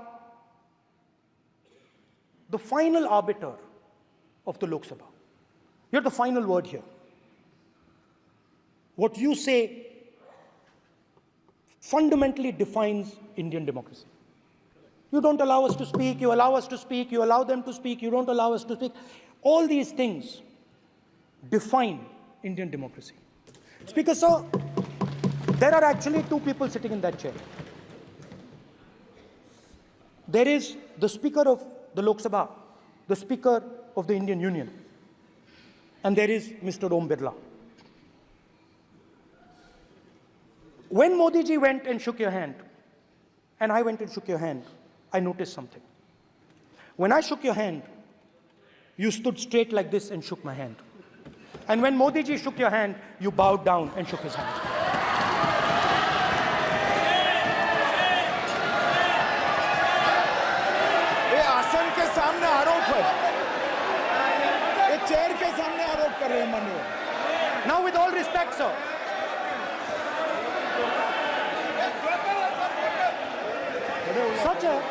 the final arbiter of the Lok Sabha. You're the final word here. What you say fundamentally defines Indian democracy. You don't allow us to speak, you allow us to speak, you allow them to speak, you don't allow us to speak. All these things define Indian democracy. Speaker sir, there are actually two people sitting in that chair. There is the Speaker of the Lok Sabha, the Speaker of the Indian Union, and there is Mr. Om Birla. When Modi ji went and shook your hand, and I went and shook your hand, I noticed something. When I shook your hand, you stood straight like this and shook my hand. And when Modi ji shook your hand, you bowed down and shook his hand. ये आसन के सामने आरोप है, ये chair के सामने आरोप कर रहे हैं माननीय। Now, with all respect, sir. Such a...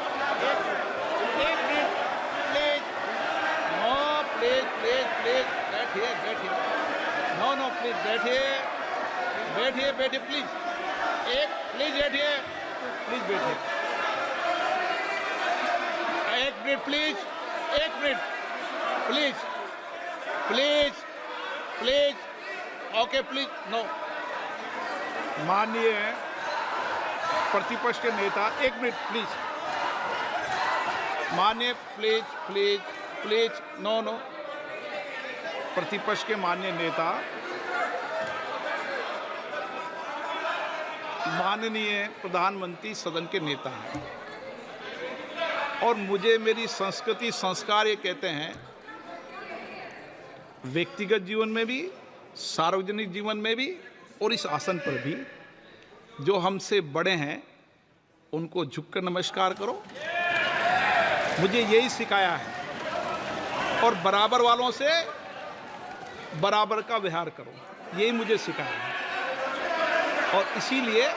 please बैठिए, प्लीज बैठिए, एक minute please, okay please, no. माननीय प्रतिपक्ष के नेता, एक मिनट प्लीज, माननीय प्लीज, नो। प्रतिपक्ष के माननीय नेता, माननीय प्रधानमंत्री सदन के नेता हैं, और मुझे मेरी संस्कृति संस्कार ये कहते हैं, व्यक्तिगत जीवन में भी, सार्वजनिक जीवन में भी, और इस आसन पर भी, जो हमसे बड़े हैं उनको झुककर नमस्कार करो। मुझे यही सिखाया है, और बराबर वालों से बराबर का व्यवहार करो, यही मुझे सिखाया है। और इसीलिए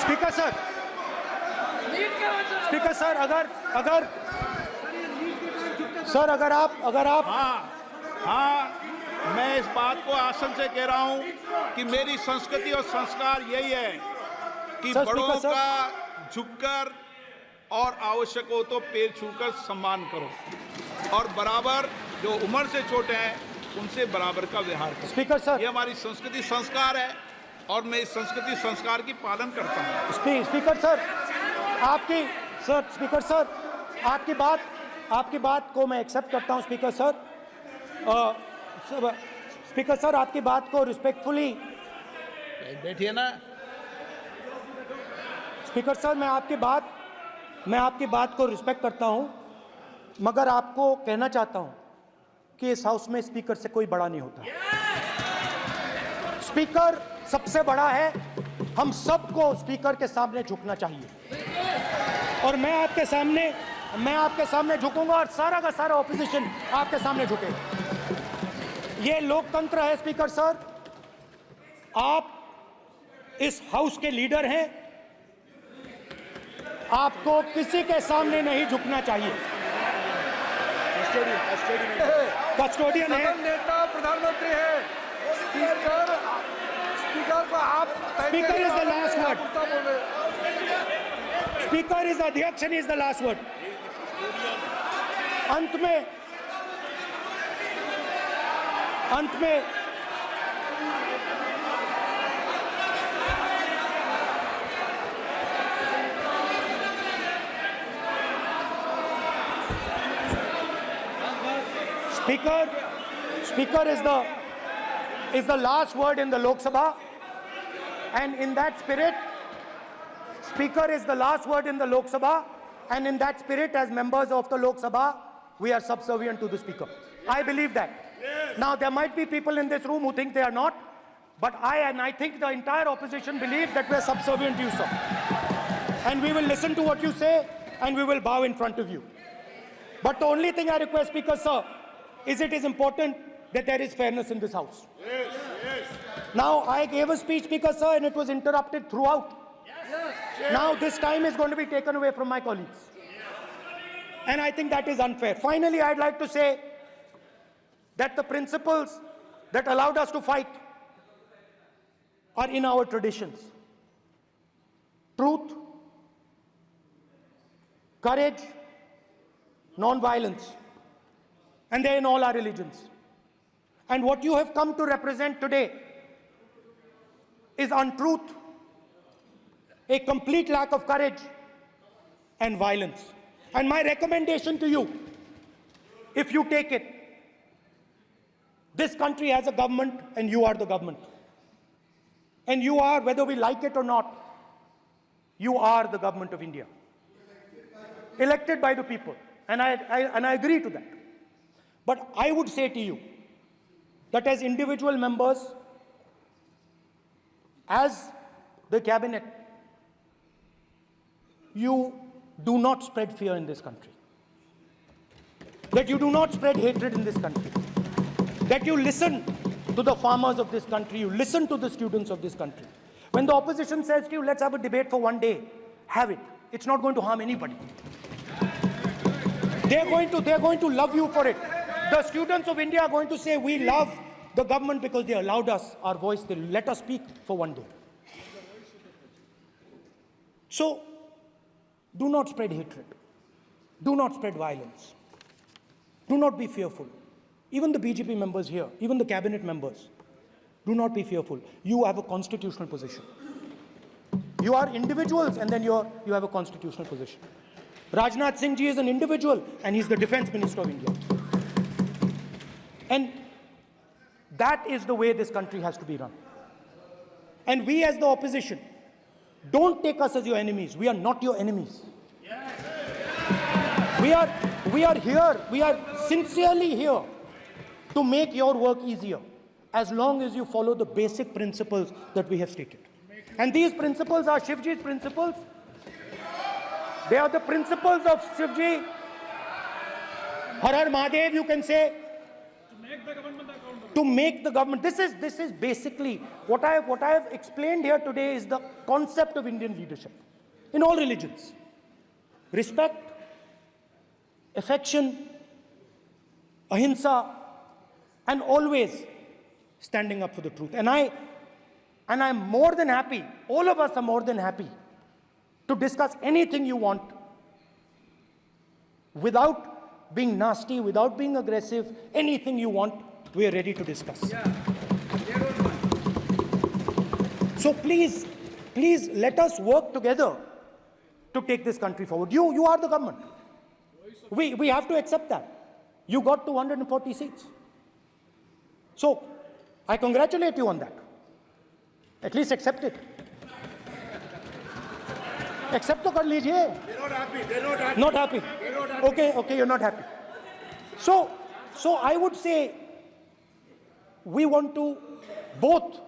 स्पीकर सर, अगर आप हाँ, मैं इस बात को आसन से कह रहा हूं कि मेरी संस्कृति और संस्कार यही है कि बड़ों का झुककर और आवश्यक हो तो पैर छूकर सम्मान करो, और बराबर जो उम्र से छोटे हैं उनसे बराबर का व्यवहार करो। स्पीकर सर, ये हमारी संस्कृति संस्कार है, और मैं इस संस्कृति संस्कार की पालन करता हूँ। स्पीकर सर, आपकी बात को मैं एक्सेप्ट करता हूँ। स्पीकर सर, आपकी बात को रिस्पेक्टफुली बैठिए ना। स्पीकर सर, मैं आपकी बात को रिस्पेक्ट करता हूं, मगर आपको कहना चाहता हूं कि इस हाउस में स्पीकर से कोई बड़ा नहीं होता। स्पीकर सबसे बड़ा है, हम सबको स्पीकर के सामने झुकना चाहिए और मैं आपके सामने झुकूंगा और सारा का सारा ऑपोजिशन आपके सामने झुकेगा। ये लोकतंत्र है स्पीकर सर, आप इस हाउस के लीडर हैं, आपको किसी के सामने नहीं झुकना चाहिए। कस्टोडियन है, नेता प्रधानमंत्री है, स्पीकर को आप speaker is the last word, speaker is अध्यक्ष and is the last word. अंत में Speaker is the last word in the Lok Sabha, and in that spirit, Speaker is the last word in the Lok Sabha, and in that spirit, as members of the Lok Sabha, we are subservient to the Speaker. I believe that. Yes. Now, there might be people in this room who think they are not, but I think the entire opposition believes that we are subservient to you, sir. And we will listen to what you say, and we will bow in front of you. But the only thing I request, Speaker, sir, is it is important that there is fairness in this house. Yes, yes. Now, I gave a speech, Speaker, sir, and it was interrupted throughout. Yes. Now, this time is going to be taken away from my colleagues. And I think that is unfair. Finally, I'd like to say that the principles that allowed us to fight are in our traditions. Truth, courage, non-violence. And they're in all our religions. And what you have come to represent today is untruth, a complete lack of courage, and violence. And my recommendation to you, if you take it, this country has a government and you are the government. And you are, whether we like it or not, you are the government of India. Elected by the people. And I agree to that. But I would say to you that as individual members, as the cabinet, you do not spread fear in this country. That you do not spread hatred in this country. That you listen to the farmers of this country, you listen to the students of this country. When the opposition says to you, let's have a debate for one day, have it. It's not going to harm anybody. They're going to love you for it. The students of India are going to say, we love the government because they allowed us our voice, they let us speak for one day. So, do not spread hatred. Do not spread violence. Do not be fearful. Even the BJP members here, even the cabinet members, do not be fearful. You have a constitutional position. You are individuals and then you have a constitutional position. Rajnath Singh ji is an individual and he's the Defense Minister of India. And that is the way this country has to be run. And we as the opposition, don't take us as your enemies. We are not your enemies. We are here, we are sincerely here to make your work easier as long as you follow the basic principles that we have stated. And these principles are Shivji's principles. They are the principles of Shivji. Har Har Mahadev, you can say. To make the government. This is basically what I have explained here today is the concept of Indian leadership in all religions. Respect, affection, ahimsa, and always standing up for the truth. And I'm more than happy, all of us are more than happy to discuss anything you want without being nasty, without being aggressive, anything you want, we are ready to discuss. So please let us work together to take this country forward. You are the government. We have to accept that. You got 240 seats. So I congratulate you on that. At least accept it. Accept to kar lijiye. They're not happy. They're not happy. Not happy. They're not happy. Okay, you're not happy. So I would say we want to both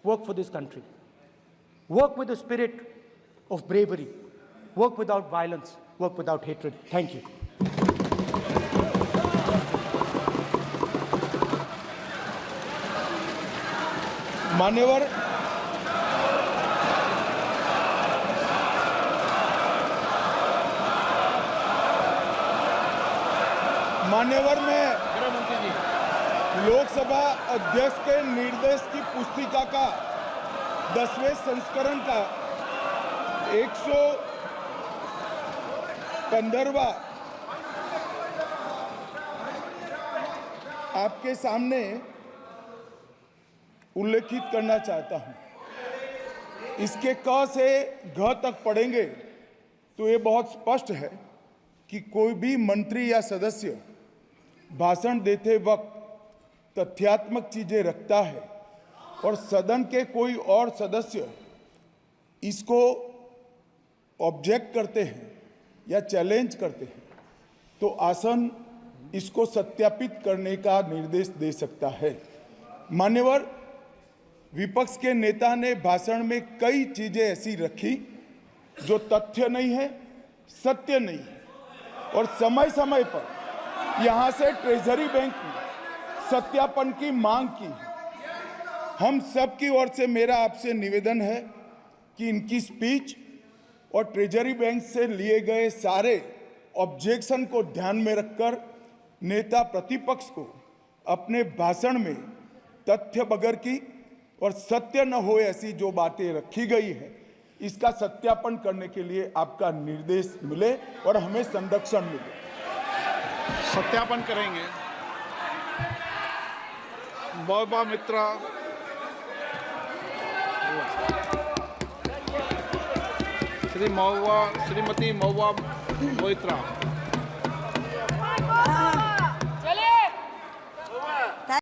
work for this country. Work with the spirit of bravery. Work without violence. Work without hatred. Thank you. मान्यवर में लोकसभा अध्यक्ष के निर्देश की पुस्तिका का 10वें संस्करण का 115वां आपके सामने उल्लेखित करना चाहता हूं। इसके क से घ तक पढ़ेंगे तो ये बहुत स्पष्ट है कि कोई भी मंत्री या सदस्य भाषण देते वक्त तथ्यात्मक चीजें रखता है और सदन के कोई और सदस्य इसको ऑब्जेक्ट करते हैं या चैलेंज करते हैं तो आसन इसको सत्यापित करने का निर्देश दे सकता है। मान्यवर, विपक्ष के नेता ने भाषण में कई चीजें ऐसी रखी जो तथ्य नहीं है, सत्य नहीं है और समय समय पर यहां से ट्रेजरी बैंक में सत्यापन की मांग की। हम सब की ओर से मेरा आपसे निवेदन है कि इनकी स्पीच और ट्रेजरी बैंक से लिए गए सारे ऑब्जेक्शन को ध्यान में रखकर नेता प्रतिपक्ष को अपने भाषण में तथ्य बगैर की और सत्य न हो ऐसी जो बातें रखी गई है इसका सत्यापन करने के लिए आपका निर्देश मिले और हमें संरक्षण मिले। सत्यापन करेंगे। महुआ मित्रा, श्रीमती महुआ मोइत्रा।